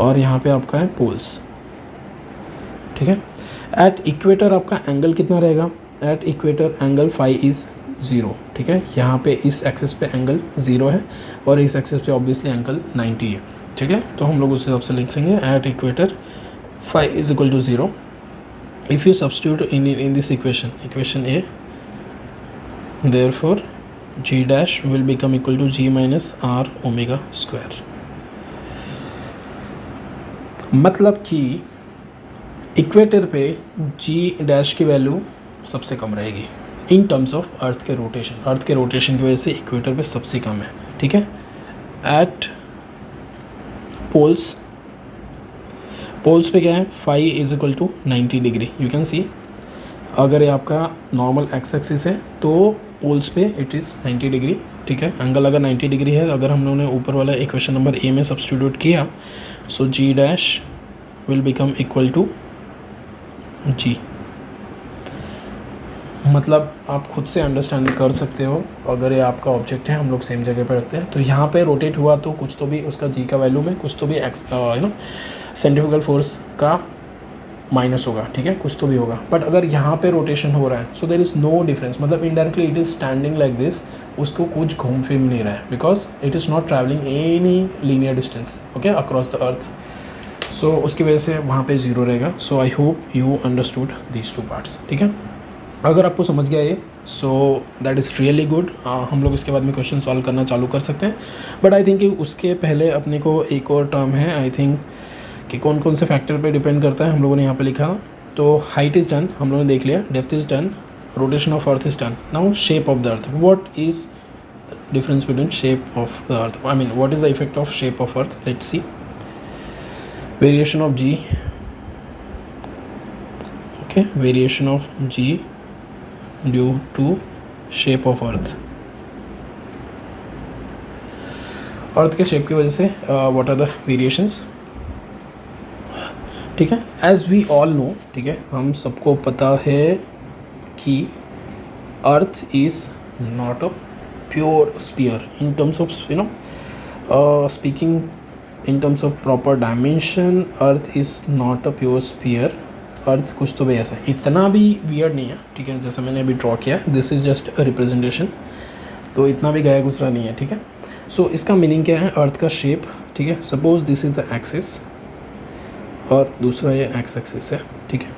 और यहाँ पे आपका है पोल्स, ठीक है। एट इक्वेटर आपका एंगल कितना रहेगा, at equator angle phi is 0, ठीक है। यहाँ पे इस एक्सिस पे एंगल 0 है और इस एक्सिस पे ऑब्वियसली एंगल 90 है, ठीक है। तो हम लोग उस हिसाब से लिख लेंगे at equator phi is equal to 0। If you substitute in this equation A, therefore G dash will become equal to G minus R omega square. मतलब कि इक्वेटर पे जी डैश की वैल्यू सबसे कम रहेगी इन टर्म्स ऑफ अर्थ के rotation. Earth के rotation की वजह से इक्वेटर पे सबसे कम है, ठीक है। एट पोल्स पे क्या है, phi is equal to 90 degree. You can see अगर ये आपका नॉर्मल एक्स एक्सिस है तो पोल्स पे इट इज़ 90 डिग्री, ठीक है। एंगल अगर 90 डिग्री है, अगर हम लोगों ने ऊपर वाला इक्वेशन नंबर ए में सब्स्टिट्यूट किया so G dash will become equal to जी। मतलब आप खुद से अंडरस्टैंड कर सकते हो, अगर ये आपका ऑब्जेक्ट है हम लोग सेम जगह पे रखते हैं तो यहाँ पे रोटेट हुआ तो कुछ तो भी उसका जी का वैल्यू में कुछ तो भी सेंट्रीफ्यूगल फोर्स का माइनस होगा, ठीक है, कुछ तो भी होगा। बट अगर यहाँ पे रोटेशन हो रहा है so there is no difference, मतलब indirectly it is standing like this, उसको कुछ घूम फिर नहीं रहा है because it is not travelling any linear distance, okay, across the earth. So उसकी वजह से वहाँ पे 0 रहेगा। So I hope you understood these two parts, ठीक है। अगर आपको समझ गया ये so that is really good. हम लोग इसके बाद में क्वेश्चन सॉल्व करना चालू कर सकते हैं, बट आई थिंक कि उसके पहले अपने को एक और टर्म है, आई थिंक कि कौन कौन से फैक्टर पे डिपेंड करता है हम लोगों ने यहाँ पे लिखा। तो हाइट इज़ डन, हम लोगों ने देख लिया, depth is done, rotation of earth is done. Now shape of the earth, what is difference between shape of the earth, I mean what is the effect of shape of earth, let's see. Variation of ji, okay, variation of ji due to shape of earth. Earth के shape की वजह से what are the variations, ठीक है, as we all know, ठीक है, हम सबको पता है कि earth is not a pure sphere in terms of speaking in terms of proper dimension. Earth is not a pure sphere. Earth कुछ तो भी ऐसा है, इतना भी वियर्ड नहीं है, ठीक है, जैसा मैंने अभी ड्रॉ किया है. This is just a representation, तो इतना भी गया गुजरा नहीं है, ठीक है. सो इसका मीनिंग क्या है, अर्थ का शेप, ठीक है. Suppose this is the axis और दूसरा ये एक्स एक्सिस है, ठीक है.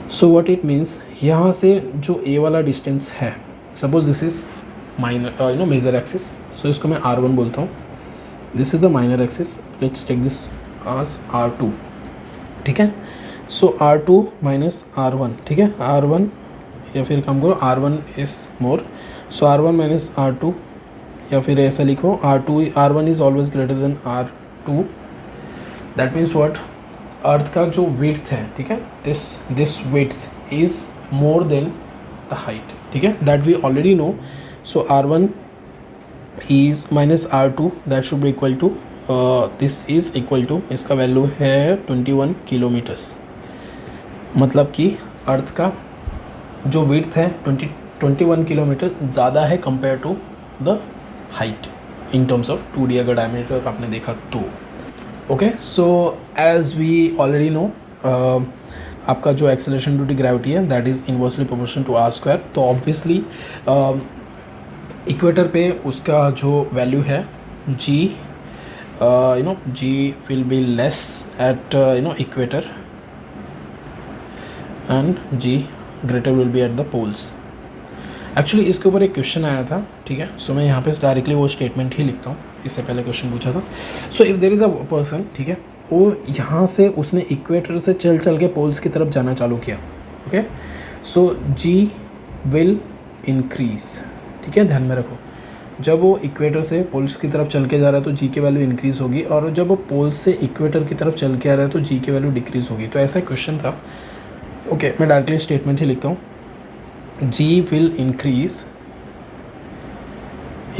सो व्हाट इट मीन्स, यहाँ से जो ए वाला डिस्टेंस है, suppose this is minor major axis, so इसको मैं R1 बोलता हूँ. This is the minor axis, let's take this as R2, ठीक है. सो R2 माइनस R1, ठीक है. R1 या फिर काम करो R1 is more, so R1 minus R2, या फिर ऐसा लिखो R1 is always greater than R2. That means what, earth का जो विड्थ है, ठीक है, this width is more than the height, ठीक है. That we already know. So R1 is minus R2, that should be equal to this is equal to, इसका value है 21 kilometres. मतलब कि अर्थ का जो विड्थ है 21 किलोमीटर ज़्यादा है compare to the height in terms of 2D अगर डायमीटर आपने देखा तो. Okay, so as we already know, आपका जो एक्सेलरेशन ड्यू टू ग्रेविटी है that is inversely proportional to r². तो ऑब्वियसली इक्वेटर पे उसका जो वैल्यू है g, g will be less at equator and g greater will be at the poles. Actually इसके ऊपर एक क्वेश्चन आया था, ठीक है. सो मैं यहाँ पे डायरेक्टली वो स्टेटमेंट ही लिखता हूँ, इससे पहले क्वेश्चन पूछा था. So if there is a person, ठीक है, वो यहाँ से उसने इक्वेटर से चल के पोल्स की तरफ जाना चालू किया. Okay, so G will increase, ठीक है, ध्यान में रखो. जब वो इक्वेटर से पोल्स की तरफ चल के जा रहा है तो जी की वैल्यू इंक्रीज़ होगी, और जब वो पोल्स से इक्वेटर की तरफ चल के आ रहा है तो जी की वैल्यू डिक्रीज़ होगी. तो ऐसा क्वेश्चन था. ओके, मैं डायरेक्टली स्टेटमेंट ही लिखता हूँ. G will increase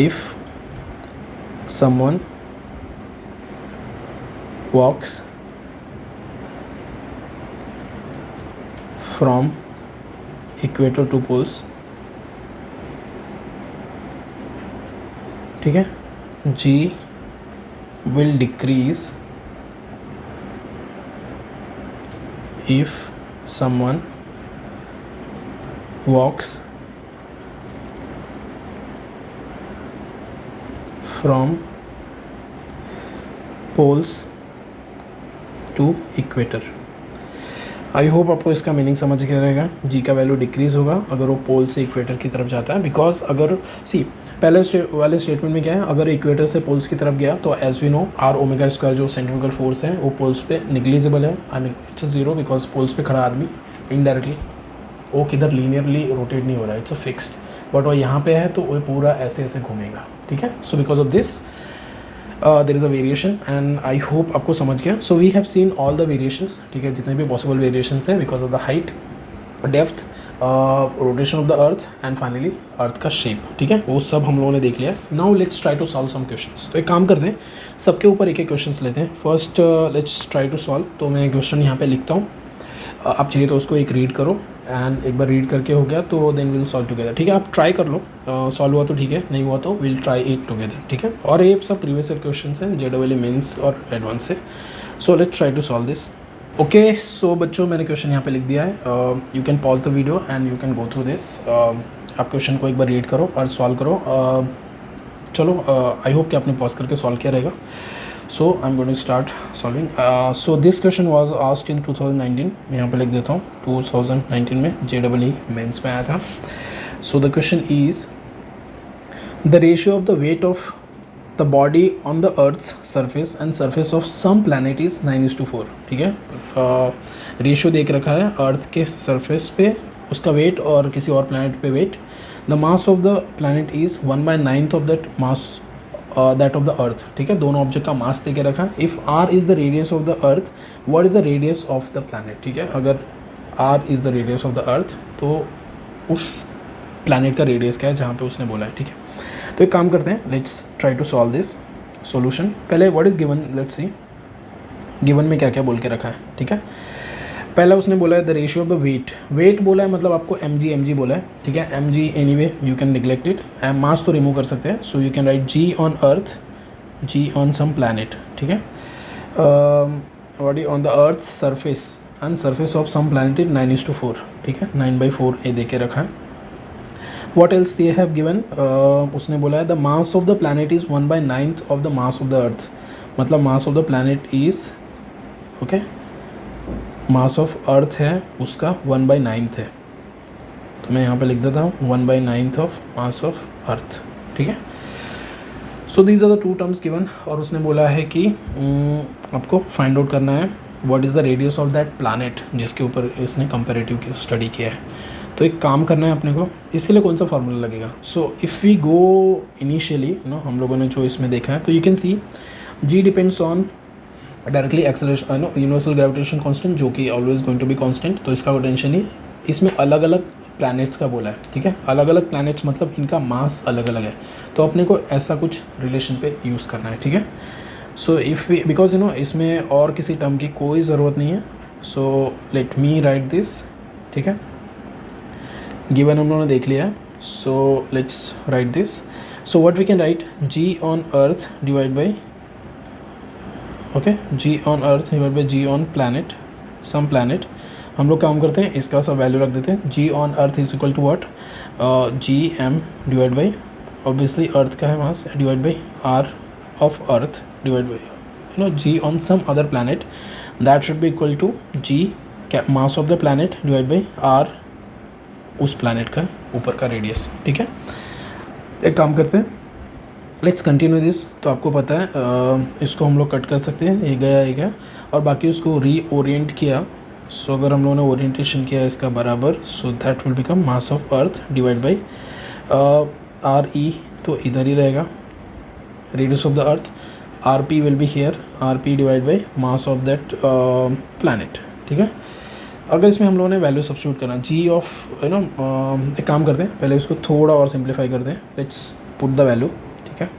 if someone walks from equator to poles, ठीक है. G will decrease if someone walks from poles to equator. I hope आपको इसका मीनिंग समझ गया रहेगा. जी का वैल्यू डिक्रीज़ होगा अगर वो पोल से इक्वेटर की तरफ जाता है, बिकॉज अगर पहले वाले स्टेटमेंट में क्या है, अगर इक्वेटर से पोल्स की तरफ गया तो एज वी नो R⍵² जो सेंट्रिफ्यूगल फोर्स है वो पोल्स पे निग्लिजिबल है. I mean it's zero, because poles पे खड़ा आदमी इनडायरेक्टली वो किधर लीनियरली रोटेट नहीं हो रहा है, इट्स अ फिक्स्ड. बट वो यहाँ पे है तो वो पूरा ऐसे ऐसे घूमेगा, ठीक है. So because of this there is a variation and I hope आपको समझ गया. So we have seen all the variations, ठीक है, जितने भी पॉसिबल वेरिएशंस थे because of the height, depth, rotation of the earth and finally earth का shape, ठीक है, वो सब हम लोगों ने देख लिया. Now let's try to solve some questions. तो एक काम करते हैं, सबके ऊपर एक एक क्वेश्चंस लेते हैं. First let's try to solve. तो मैं क्वेश्चन यहाँ पे लिखता हूँ, आप चाहिए तो उसको एक रीड करो एंड एक बार रीड करके हो गया तो देन विल सॉल्व टुगेदर, ठीक है. आप ट्राई कर लो, सॉल्व हुआ तो ठीक है, नहीं हुआ तो विल ट्राई इट टुगेदर, ठीक है. और ये सब प्रीवियस ईयर क्वेश्चंस हैं, JEE मेंस और एडवांस से. So let's try to solve this. Okay, so बच्चों मैंने क्वेश्चन यहाँ पे लिख दिया है. You can pause the video and you can go through this. आप क्वेश्चन को एक बार रीड करो और सॉल्व करो. चलो, आई होप कि आपने पॉज करके सॉल्व किया रहेगा. So I'm going to start solving. So this question was asked in 2019. मैं यहाँ पे लिख देता हूँ 2019 में JEE मेंस में आया था. So the question is the ratio of the weight of the body on the Earth's surface and surface of some planet is 9:4. ठीक है, रेशियो देख रखा है अर्थ के सरफेस पे उसका वेट और किसी और प्लानट पे weight. The mass of the planet is 1/9 of that mass that of the earth, ठीक है. दोनों ऑब्जेक्ट का मास दे के रखा. If R is the radius of the earth, what is the radius of the planet, ठीक है. अगर R is the radius of the earth तो उस प्लानट का रेडियस क्या है जहाँ पे उसने बोला है, ठीक है. तो एक काम करते हैं, let's try to solve this. Solution पहले what is given, let's see. Given में क्या क्या बोल के रखा है, ठीक है। पहला उसने बोला है the ratio of the weight बोला है, मतलब आपको एम जी बोला है, ठीक है। M G anyway you can neglect it, mass तो रिमूव कर सकते हैं, so you can write G on earth, G on some planet, ठीक है। Body on the earth surface and surface of some planet is 9:4, ठीक है, 9/4 ये दे के रखा है। What else they have given, उसने बोला है the mass of the planet is 1/9 of the mass of the earth, मतलब मास of the planet is, okay, mass of earth है उसका 1/9 है, तो मैं यहाँ पे लिख देता हूँ 1/9 ऑफ मास ऑफ अर्थ, ठीक है। So these are the two terms given, और उसने बोला है कि आपको फाइंड आउट करना है what is the radius of that planet जिसके ऊपर इसने कंपैरेटिव की स्टडी किया है। तो एक काम करना है अपने को, इसके लिए कौन सा फार्मूला लगेगा। So if we go initially हम लोगों ने जो इसमें देखा है, तो you can see G depends on directly acceleration universal gravitation constant, जो कि always going to be constant, तो इसका कोई टेंशन नहीं। इसमें अलग अलग प्लैनेट्स का बोला है, ठीक है, अलग अलग प्लैनेट्स मतलब इनका मास अलग अलग है, तो अपने को ऐसा कुछ रिलेशन पे यूज़ करना है, ठीक है। सो इफ़ वी बिकॉज इसमें और किसी टर्म की कोई ज़रूरत नहीं है, so let me write this, ठीक है। गिवन हम लोगों ने देख लिया है, so let's write this. So what we can write, G on earth divide by, okay, G on earth divide by G on planet, some planet. हम लोग काम करते हैं, इसका सब वैल्यू रख देते हैं, G on earth is equal to what, G M divide by obviously earth का है mass, divide by R of earth divide by G on some other planet, that should be equal to G mass of the planet divide by R उस planet का ऊपर का radius, ठीक है। एक काम करते हैं, लेट्स कंटिन्यू दिस। तो आपको पता है इसको हम लोग कट कर सकते हैं, ये गया, और बाकी उसको रीओरिएंट किया। सो अगर हम लोगों ने ओरिएंटेशन किया इसका बराबर, सो that will become mass of earth divide by R ई, तो इधर ही रहेगा radius of the earth, R P will be here, are P divide by mass of that planet, ठीक है। अगर इसमें हम लोगों ने वैल्यू सब्स्टिट्यूट करना, जी ऑफ एक काम करते हैं, पहले इसको थोड़ा और सिंप्लीफाई करते हैं, लेट्स पुट द वैल्यू, ठीक है।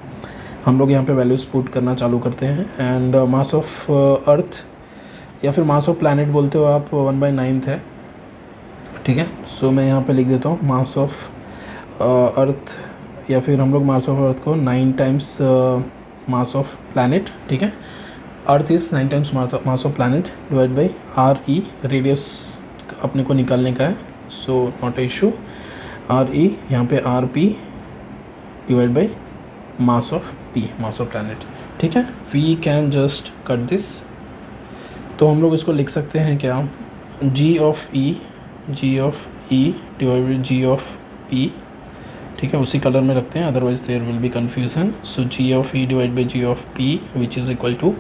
हम लोग यहाँ पे वैल्यूज पुट करना चालू करते हैं, एंड मास ऑफ अर्थ या फिर मास ऑफ प्लैनेट बोलते हो आप 1/9 है, ठीक है। सो मैं यहाँ पे लिख देता हूँ मास ऑफ अर्थ, या फिर हम लोग मास ऑफ अर्थ को 9 टाइम्स मास ऑफ प्लैनेट, ठीक है। Earth is 9 times mass of planet divide by R E, radius अपने को निकालने का है, so not a issue, R E यहाँ पे R P divide by mass of P, mass of planet, ठीक है। We can just cut this, तो हम लोग इसको लिख सकते हैं क्या, G of E divide by G of P, ठीक है, उसी कलर में रखते हैं, otherwise there will be confusion. So G of E divide by G of P which is equal to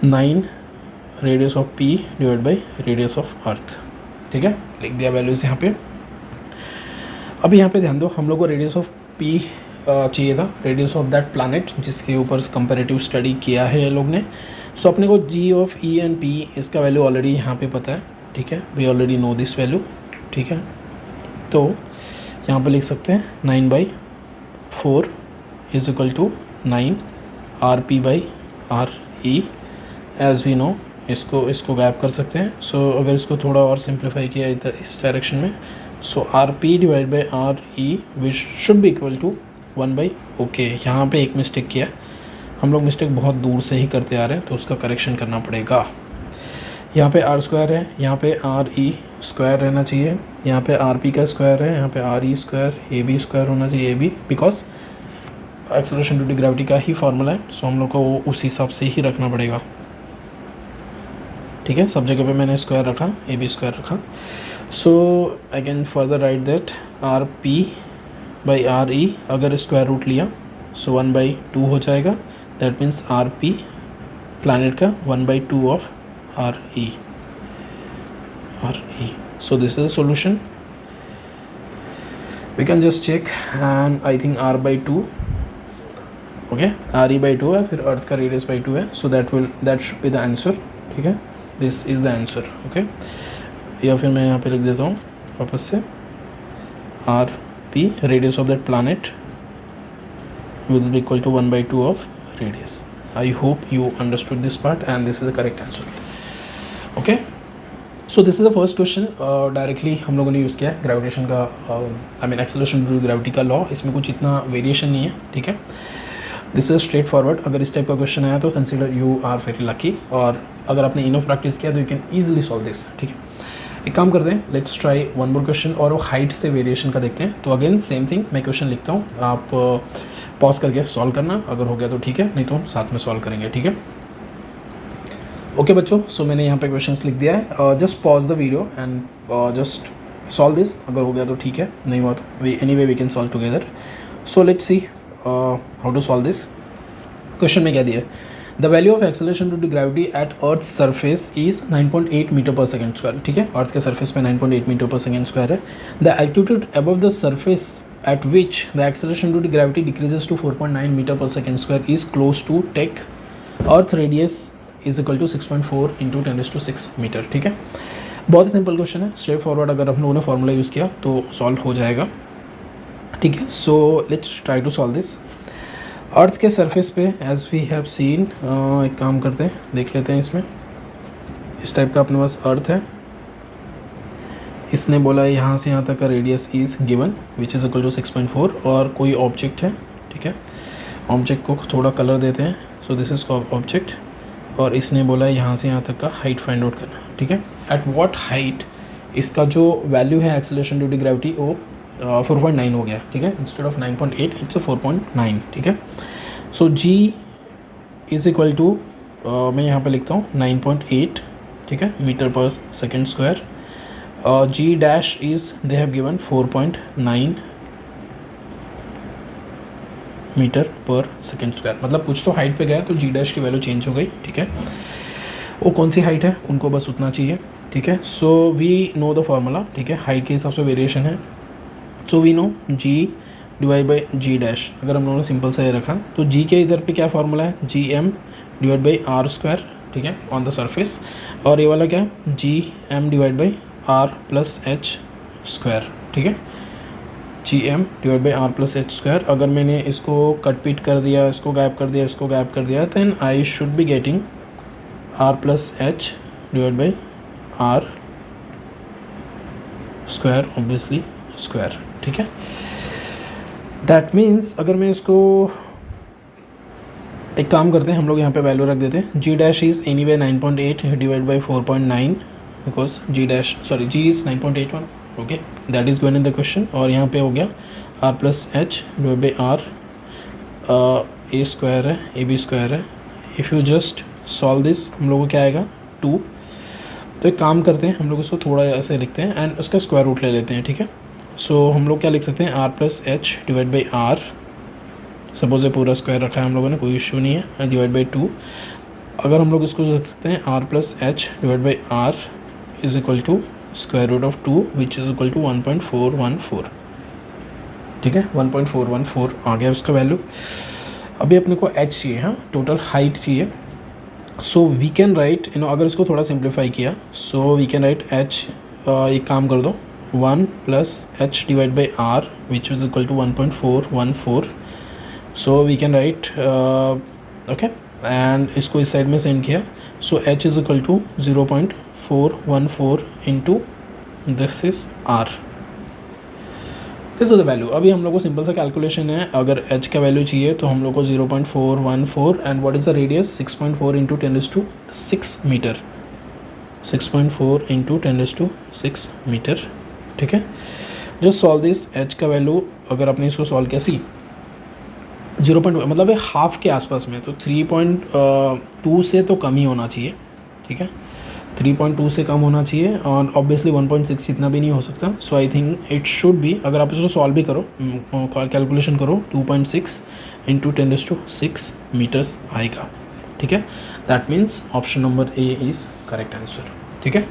9 radius of P divide by radius of earth, ठीक है। लिख दिया वैल्यूज़ यहाँ पे। अभी यहाँ पे ध्यान दो, हम लोग को रेडियस ऑफ पी चाहिए था, रेडियस ऑफ दैट प्लैनेट जिसके ऊपर कंपैरेटिव स्टडी किया है ये लोग ने। सो अपने को G of E and P इसका वैल्यू ऑलरेडी यहाँ पे पता है, ठीक है, we already know this value, ठीक है। तो यहाँ पे लिख सकते हैं 9/4 is equal to 9 R P by R E, as we know, इसको गैप कर सकते हैं। सो अगर इसको थोड़ा और सिंप्लीफाई किया इधर इस डायरेक्शन में, so R P divide by R E which should be equal to 1/, okay, यहाँ पे एक मिस्टेक किया, हम लोग मिस्टेक बहुत दूर से ही करते आ रहे हैं, तो उसका करेक्शन करना पड़ेगा। यहाँ पे आर स्क्वायर है, यहाँ पे आर ई स्क्वायर रहना चाहिए, यहाँ पे आर पी का स्क्वायर है, यहाँ पे R E square, A B square होना चाहिए, A B, because acceleration due to gravity का ही फॉर्मूला है। सो हम लोग को वो उस हिसाब से ही रखना पड़ेगा, ठीक है। सब जगह पे मैंने स्क्वायर रखा, ए बी स्क्वायर रखा। So I can further write that R P by R E, अगर स्क्वायर रूट लिया सो 1/2 हो जाएगा, that means R P planet का 1/2 of R E. So this is a solution. We can just check, and I think r/2, okay, re/2 है, फिर अर्थ का radius by 2 है, so that should be the answer, ठीक है। This is the answer, okay। या फिर मैं यहाँ पे लिख देता हूँ वापस से, R P radius of that planet will be equal to 1/2 of radius। I hope you understood this part and this is the correct answer. Okay, so this is the first question. Directly हम लोगों ने use किया है gravitation का, I mean acceleration due to gravity का law. इसमें कुछ इतना वेरिएशन नहीं है, ठीक है। This is straightforward. अगर इस टाइप का क्वेश्चन आया तो consider you are very lucky, और अगर आपने इनफ प्रैक्टिस किया तो you can easily solve this, ठीक है। एक काम करते हैं, let's try one more question, और वो हाइट से वेरिएशन का देखते हैं। तो अगेन सेम थिंग, मैं क्वेश्चन लिखता हूँ, आप पॉज करके सॉल्व करना, अगर हो गया तो ठीक है, नहीं तो साथ में सॉल्व करेंगे, ठीक है। ओके बच्चों, सो मैंने यहाँ पे क्वेश्चंस लिख दिया है। Just pause the video and just solve this. अगर हो गया तो ठीक है, नहीं हुआ तो anyway we can solve together. So let's see how to solve this. Question में क्या दिया है, the value of acceleration to the gravity at earth surface is 9.8 metre per second square, ठीक है। अर्थ के सरफेस पे 9.8 मीटर पर सेकेंड स्क्वायर है। The altitude above the surface at which the acceleration to the gravity decreases to 4.9 metre per second square is close to take earth radius is equal to 6.4 into 10⁶ metre, ठीक है। बहुत ही simple question है, straightforward. अगर हम लोगों ने formula use किया तो सॉल्व हो जाएगा, ठीक है। So let's try to solve this. Earth के सरफेस पे एज वी हैव सीन, एक काम करते हैं, देख लेते हैं। इसमें इस टाइप का अपने पास अर्थ है, इसने बोला यहाँ से यहाँ तक का radius is given which is equal to 6.4, और कोई ऑब्जेक्ट है, ठीक है। ऑब्जेक्ट को थोड़ा कलर देते हैं, सो दिस इज ऑब्जेक्ट, और इसने बोला यहाँ से यहाँ तक का हाइट फाइंड आउट करना, ठीक है। एट व्हाट हाइट इसका जो वैल्यू है एक्सेलरेशन ड्यू टू ग्रेविटी वो 4.9 हो गया, ठीक है। इंस्टेड ऑफ 9.8 इट्स 4.9, ठीक है। So ji is equal to, मैं यहाँ पे लिखता हूँ 9.8, ठीक है, metre per second square. G dash is they have given 4.9 metre per second square, मतलब कुछ तो हाइट पे गया तो जी डैश की वैल्यू चेंज हो गई, ठीक है। वो कौन सी हाइट है उनको बस उतना चाहिए, ठीक है। So we know the formula, ठीक है। हाइट के हिसाब से वेरिएशन है, so we know G divide by G dash. अगर हम लोगों ने सिंपल सा ये रखा तो जी के इधर पे क्या फार्मूला है, G M divide by are square, ठीक है, ऑन द सरफेस। और ये वाला क्या है, G M divide by R plus H square, ठीक है। G M divide by R plus H square. अगर मैंने इसको कट पीट कर दिया, इसको गायब कर दिया, इसको गायब कर दिया, then I should be getting R plus H divide by are square, obviously square, ठीक है। दैट मीन्स अगर मैं इसको, एक काम करते हैं हम लोग यहाँ पे वैल्यू रख देते हैं, जी dash is anyway 9.8 divide by 4.9, because G dash sorry G is 9.81, okay, that is given in the question. और यहाँ पे हो गया are plus H divide by R, A square है, ए बी स्क्वायर है। If you just solve this, हम लोग को क्या आएगा 2। तो एक काम करते हैं, हम लोग इसको थोड़ा ऐसे लिखते हैं एंड उसका स्क्वायर रूट ले लेते हैं, ठीक है। सो हम लोग क्या लिख सकते हैं, R plus H divide by R, suppose ये पूरा स्क्वायर रखा है हम लोगों ने, कोई इशू नहीं है, डिवाइड बाई 2। अगर हम लोग इसको लिख सकते हैं R plus H divide by R is equal to square root of 2 which is equal to 1.414, ठीक है। 1.414 आ गया उसका वैल्यू। अभी अपने को एच चाहिए, हाँ, टोटल हाइट चाहिए। सो वी कैन राइट, अगर इसको थोड़ा सिंप्लीफाई किया, so we can write H, एक काम कर दो, 1 plus H divide by R which is equal to 1.414। So we can write, okay, and इसको इस साइड में सेंड किया, so H is equal to 0.414 into this is R, this is the value. अभी हम लोग को सिंपल सा calculation है, अगर h का वैल्यू चाहिए तो हम लोग को 0.414 and what is the radius 6.4 into 10⁶ metre, 6.4 into 10⁶ metre, ठीक है। जो सॉल्व दिस, h का वैल्यू अगर आपने इसको सॉल्व किया, सी 0. मतलब है हाफ के आसपास में, तो 3.2 से तो कम ही होना चाहिए, ठीक है। 3.2 से कम होना चाहिए, और ऑब्वियसली 1.6 इतना भी नहीं हो सकता। So I think it should be, अगर आप इसको सॉल्व भी करो, कैलकुलेशन करो, 2.6 इंटू 10⁶ मीटर्स आएगा, ठीक है। That means option number A is correct answer, ठीक है।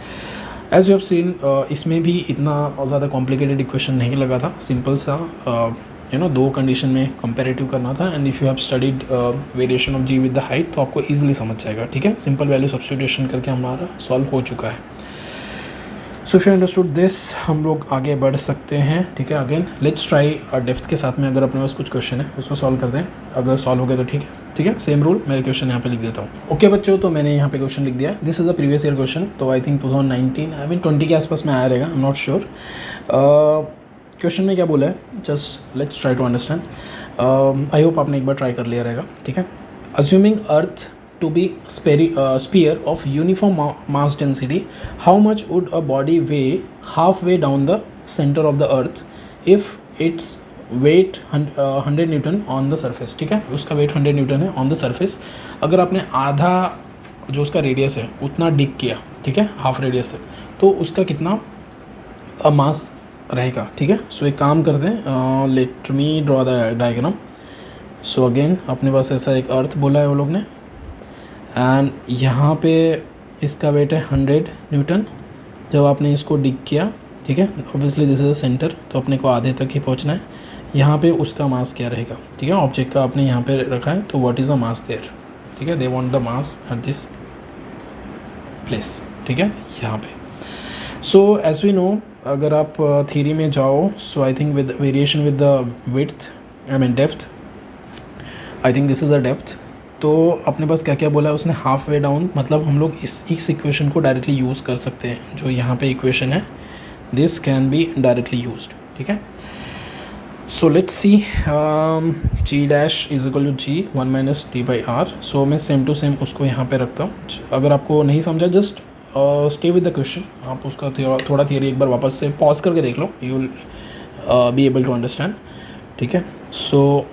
एज यू हैव सीन, इसमें भी इतना ज़्यादा कॉम्प्लिकेटेड इक्वेशन नहीं लगा था, सिंपल सा दो कंडीशन में कंपेरेटिव करना था। And if you have studied variation of G with the height तो आपको ईजिली समझ जाएगा, ठीक है। सिंपल वैल्यू सब्स्टिट्यूशन करके हमारा सॉल्व हो चुका है। So if you understood this हम लोग आगे बढ़ सकते हैं, ठीक है। अगेन लेट्स ट्राई डेप्थ के साथ में, अगर अपने पास कुछ क्वेश्चन है उसको सॉल्व कर दें, अगर सॉल्व हो गया तो ठीक है, ठीक है। सेम रूल, मैं क्वेश्चन यहाँ पे लिख देता हूँ। ओके बच्चों, तो मैंने यहाँ पे क्वेश्चन लिख दिया। This is the previous year question, तो आई थिंक 2019 आई मीन 20 के आसपास में आया रहेगा, I am not sure. Question में क्या बोला है, just let's try to understand. I hope आपने एक बार ट्राई कर लिया रहेगा, ठीक है। Assuming earth to be sphere of uniform mass density, how much would a body weigh halfway down the center of the earth if its weight 100 Newton on the surface, ठीक है। उसका वेट 100 न्यूटन है on the surface. अगर आपने आधा जो उसका radius है उतना डिग किया, ठीक है, हाफ रेडियस तक, तो उसका कितना मास रहेगा, ठीक है। सो एक काम करते हैं, let me draw the diagram. So again अपने पास ऐसा एक अर्थ बोला है वो लोग ने, एंड यहाँ पे इसका वेट है 100 न्यूटन। जब आपने इसको डिग किया, ठीक है, obviously this is the centre, तो अपने को आधे तक ही पहुँचना है। यहाँ पे उसका मास क्या रहेगा, ठीक है, ऑब्जेक्ट का आपने यहाँ पे रखा है, तो what is the mass there, ठीक है। They want the mass at this place, ठीक है, यहाँ पे। सो एज वी नो, अगर आप थ्योरी में जाओ, so I think with variation with the width, I mean depth, I think this is the depth. तो अपने पास क्या क्या बोला है उसने, हाफ वे डाउन, मतलब हम लोग इस इक्वेशन को डायरेक्टली यूज़ कर सकते हैं। जो यहाँ पे इक्वेशन है, this can be directly used, ठीक है। So let's see, G dash is equal to ji 1 minus D by R. So मैं सेम टू सेम उसको यहाँ पे रखता हूँ। अगर आपको नहीं समझा, just stay with the question, आप उसका थोड़ा थियरी एक बार वापस से पॉज करके देख लो, you will be able to understand, ठीक है। So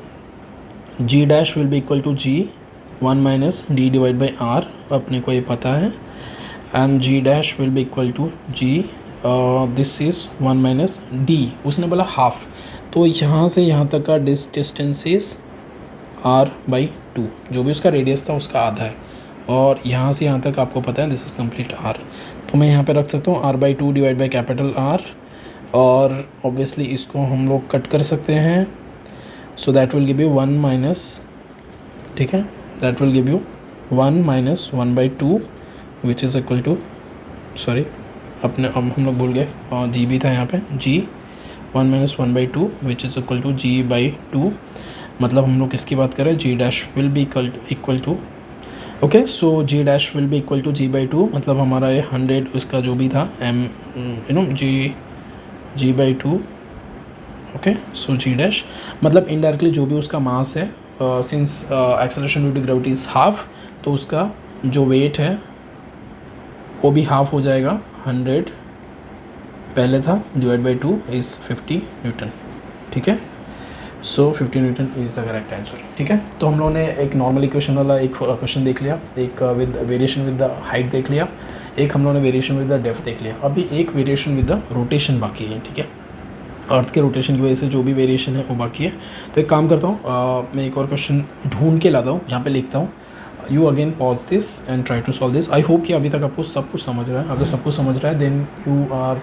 G dash will be equal to ji 1 minus D divide by R, अपने को ये पता है, and G dash will be equal to G, this is 1 minus D, उसने बोला half, तो यहाँ से यहाँ तक का डिस्टेंस इज आर बाई 2, जो भी उसका रेडियस था उसका आधा है, और यहाँ से यहाँ तक आपको पता है दिस इज़ कंप्लीट आर। तो मैं यहाँ पे रख सकता हूँ R by 2 divide by capital R, और ऑब्वियसली इसको हम लोग कट कर सकते हैं। So that will give you 1 minus, ठीक है, that will give you 1 minus 1 by 2 which is equal to, sorry अपने हम लोग भूल गए, जी भी था यहाँ पे, जी 1 minus 1 by 2 which is equal to g by 2, मतलब हम लोग किसकी बात कर रहे हैं, जी dash will be equal to, okay. So G dash will be equal to G by 2, मतलब हमारा ये 100 उसका जो भी था M, you know, G by 2, okay. So G dash मतलब इनडायरेक्टली जो भी उसका मास है, since acceleration due to gravity is half, तो उसका जो वेट है वो भी हाफ हो जाएगा, 100 पहले था डिवाइड बाई 2 इज़ 50 न्यूटन, ठीक है। सो 50 Newton is the correct answer, ठीक है। तो हम लोगों ने एक नॉर्मल इक्वेशन वाला एक क्वेश्चन देख लिया, एक with variation with the height देख लिया, एक हम लोगों ने वेरिएशन विद द डेप्थ देख लिया, अभी एक वेरिएशन विद द रोटेशन बाकी है, ठीक है। अर्थ के रोटेशन की वजह से जो भी वेरिएशन है वो बाकी है। तो एक काम करता हूँ, मैं एक और क्वेश्चन ढूंढ के लाता हूँ, यहाँ पे लिखता हूँ, you again pause this and try to solve this. I hope कि अभी तक आपको सब कुछ समझ रहा है, अगर सब कुछ समझ रहा है then you are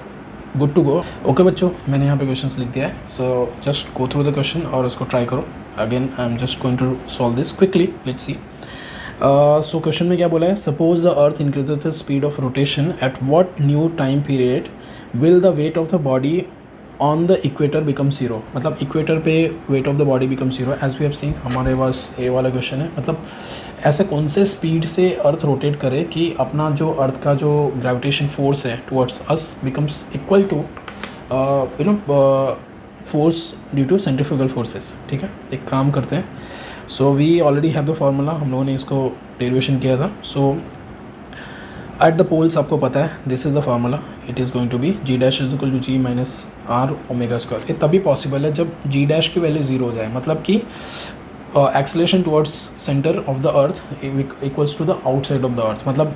good to go. Okay बच्चों, मैंने यहाँ पे क्वेश्चन लिख दिया है, so just go through the question और उसको ट्राई करो। Again I am just going to solve this quickly, let's see. So question में क्या बोला है, suppose the earth increases the speed of rotation, at what new time period will the weight of the body on the equator become 0, मतलब equator पे weight of the body become 0, as we have seen. हमारे पास ये वाला question है, मतलब ऐसे कौन से स्पीड से अर्थ रोटेट करे कि अपना जो अर्थ का जो ग्रेविटेशन फोर्स है towards us becomes equal to you know force due to centrifugal forces, ठीक है। एक काम करते हैं, so we already have the formula, हम लोगों ने इसको डेरिवेशन किया था। सो एट द पोल्स आपको पता है, this is the formula, it is going to be G dash is equal to G minus R omega square. ये तभी पॉसिबल है जब जी डैश की वैल्यू 0 हो जाए, मतलब कि acceleration towards centre of the earth equals to the outside of the earth, मतलब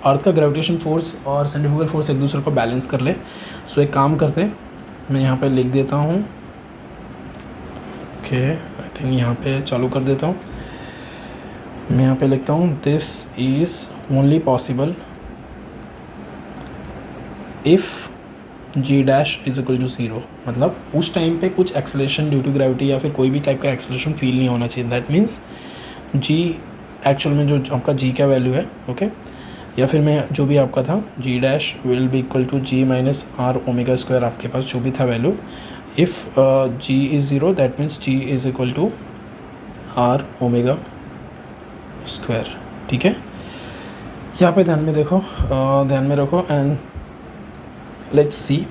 अर्थ का ग्रेविटेशन फोर्स और सेंट्रीफ्यूगल फोर्स एक दूसरे को बैलेंस कर ले। सो एक काम करते हैं, मैं यहाँ पे लिख देता हूँ, ओके, आई थिंक यहाँ पे चालू कर देता हूँ। मैं यहाँ पे लिखता हूँ, this is only possible if ji dash is equal to 0, मतलब उस टाइम पे कुछ एक्सेलरेशन ड्यू टू ग्रेविटी या फिर कोई भी टाइप का एक्सेलरेशन फील नहीं होना चाहिए। दैट मीन्स जी एक्चुअल में जो आपका जी का वैल्यू है, ओके, या फिर मैं जो भी आपका था G dash will be equal to G minus R omega square, आपके पास जो भी था value, if G is zero that means G is equal to R omega square. ठीक है, यहाँ पे ध्यान में देखो, ध्यान में रखो एंड लेट्स सी।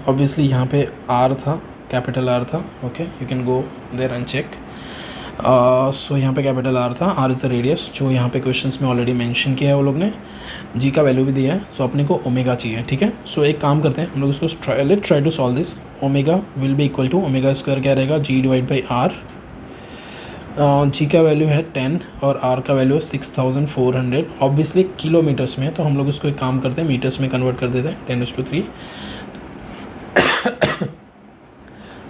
ऑब्वियसली यहाँ पे आर था, कैपिटल आर था, okay you can go there and check. So यहाँ पे कैपिटल आर था, आर इज़ द रेडियस, जो यहाँ पे क्वेश्चंस में ऑलरेडी मेंशन किया है वो लोग ने, जी का वैल्यू भी दिया है, सो अपने को ओमेगा चाहिए। ठीक है, सो एक काम करते हैं हम लोग इसको let try to solve this. Omega will be equal to omega square क्या रहेगा, G divide by R. G का वैल्यू है 10 और आर का वैल्यू है 6400, ऑब्वियसली किलोमीटर्स में, तो हम लोग इसको एक काम करते हैं मीटर्स में कन्वर्ट कर देते हैं 10⁻3।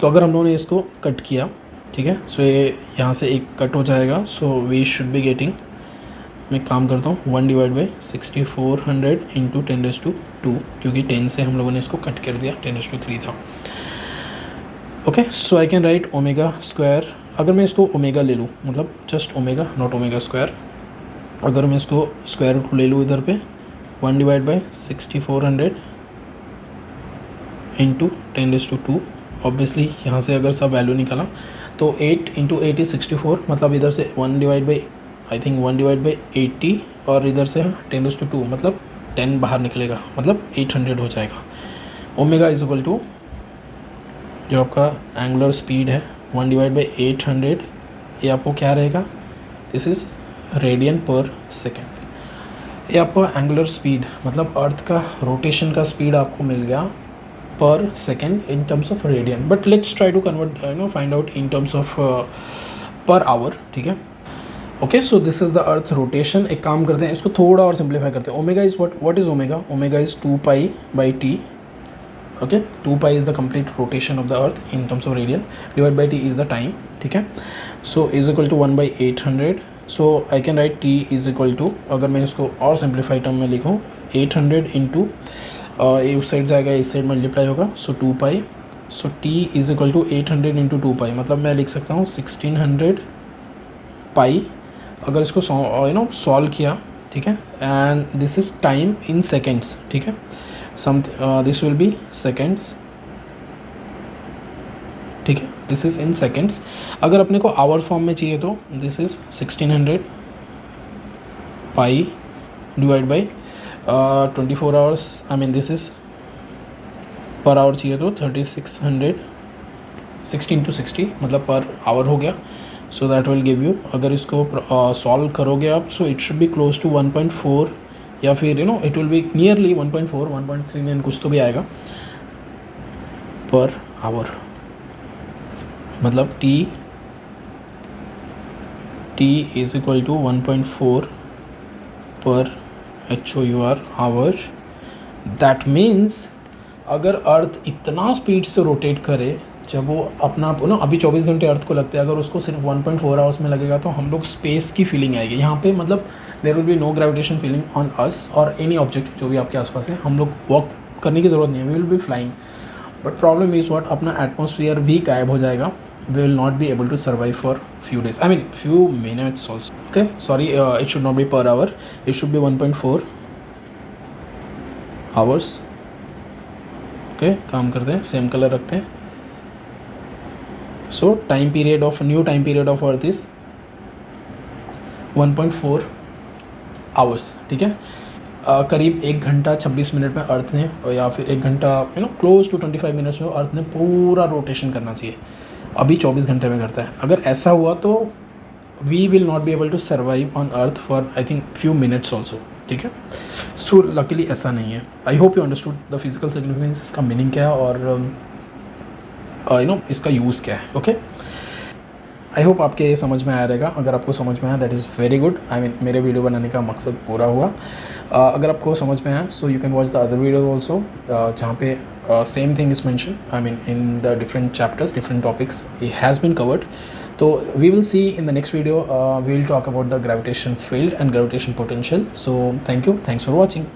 तो अगर हम लोगों ने इसको कट किया, ठीक है, सो ये यहाँ से एक कट हो जाएगा, so we should be getting, मैं काम करता हूँ 1 डिवाइड बाई 6400 इंटू 10⁻2, क्योंकि 10 से हम लोगों ने इसको कट कर दिया, 10⁻3 था। Okay, so I can right omega square, अगर मैं इसको ओमेगा ले लूँ, मतलब just omega naught omega square, अगर मैं इसको स्क्वायर रूट ले लूँ इधर पे 1 डिवाइड बाई 6400 इंटू 10⁻2, ऑब्वियसली यहाँ से अगर सब वैल्यू निकाला तो 8 इंटू 8 इज़ 64, मतलब इधर से 1 divide by I think 1 divide by 80 और इधर से 10⁻2, मतलब 10 बाहर निकलेगा, मतलब 800 हो जाएगा। ओमेगा इज इक्वल टू जो आपका एंगुलर स्पीड है 1 डिवाइड बाई 800, ये आपको क्या रहेगा, दिस इज़ रेडियन पर सेकेंड। ये आपको एंगुलर स्पीड मतलब अर्थ का रोटेशन का स्पीड आपको मिल गया per second in terms of radian, but let's try to convert find out in terms of per hour. ठीक है, okay, so this is the earth rotation. एक काम करते हैं, इसको थोड़ा और सिंप्लीफाई करते हैं। Omega is what is omega, omega is 2 pi by T, okay 2 pi is the complete rotation of the earth in terms of radian, divide by T is the time. ठीक है, so is equal to 1 by 800, so I can write T is equal to, अगर मैं इसको और simplify term में लिखूँ 800 into ये उस साइड जाएगा, इस साइड मल्टीप्लाई होगा, so 2 pi, so T is equal to 800 into 2 pi, मतलब मैं लिख सकता हूँ 1600 पाई। अगर इसको सॉल्व किया, ठीक है, and this is time in seconds. ठीक है, दिस विल बी सेकेंड्स, ठीक है, दिस इज़ इन सेकेंड्स। अगर अपने को आवर फॉर्म में चाहिए तो this is 1600 pi divide by 24 hours, I mean this is per hour चाहिए तो 3600, 16 to 60 मतलब पर आवर हो गया, so that will give you, अगर इसको सॉल्व करोगे आप, so it should be close to 1.4 या फिर इट विल बी नियरली 1.4, 1.39 कुछ तो भी आएगा पर आवर, मतलब टी इज इक्वल टू 1.4 पर HOUR आवर। दैट मीन्स अगर अर्थ इतना स्पीड से रोटेट करे, जब वो अपना अभी 24 घंटे अर्थ को लगते हैं, अगर उसको सिर्फ 1.4 आवर्स में लगेगा तो हम लोग स्पेस की फीलिंग आएगी यहाँ पे, मतलब there will be no gravitation feeling on us और एनी ऑब्जेक्ट जो भी आपके आसपास है, हम लोग वॉक करने की ज़रूरत नहीं है, we will be flying. But problem is what, अपना एटमॉस्फेयर भी गायब हो जाएगा, we will not be able to survive for few days, I mean few minutes also. Okay, sorry, it should not be per hour, it should be 1.4 hours. Okay, काम करते हैं, same colour रखते हैं। So time period of new time period of earth is 1.4 hours. ठीक है, करीब 1 घंटा 26 minute में अर्थ ने, या फिर 1 घंटा क्लोज टू 25 मिनट्स में अर्थ ने पूरा रोटेशन करना चाहिए, अभी 24 घंटे में करता है। अगर ऐसा हुआ तो we will not be able to survive on earth for I think few minutes also. ठीक है, सो लकीली ऐसा नहीं है। I hope you understood the physical significance, इसका मीनिंग क्या है और इसका यूज़ क्या है। ओके, आई होप आपके ये समझ में आया रहेगा। अगर आपको समझ में आया that is very good, I mean मेरे वीडियो बनाने का मकसद पूरा हुआ। अगर आपको समझ में आया so you can watch the other video also, जहाँ पे same thing is mention, I mean in the different chapters, different topics it has been covered. So we will see in the next video, we will talk about the gravitation field and gravitation potential. So thank you, thanks for watching.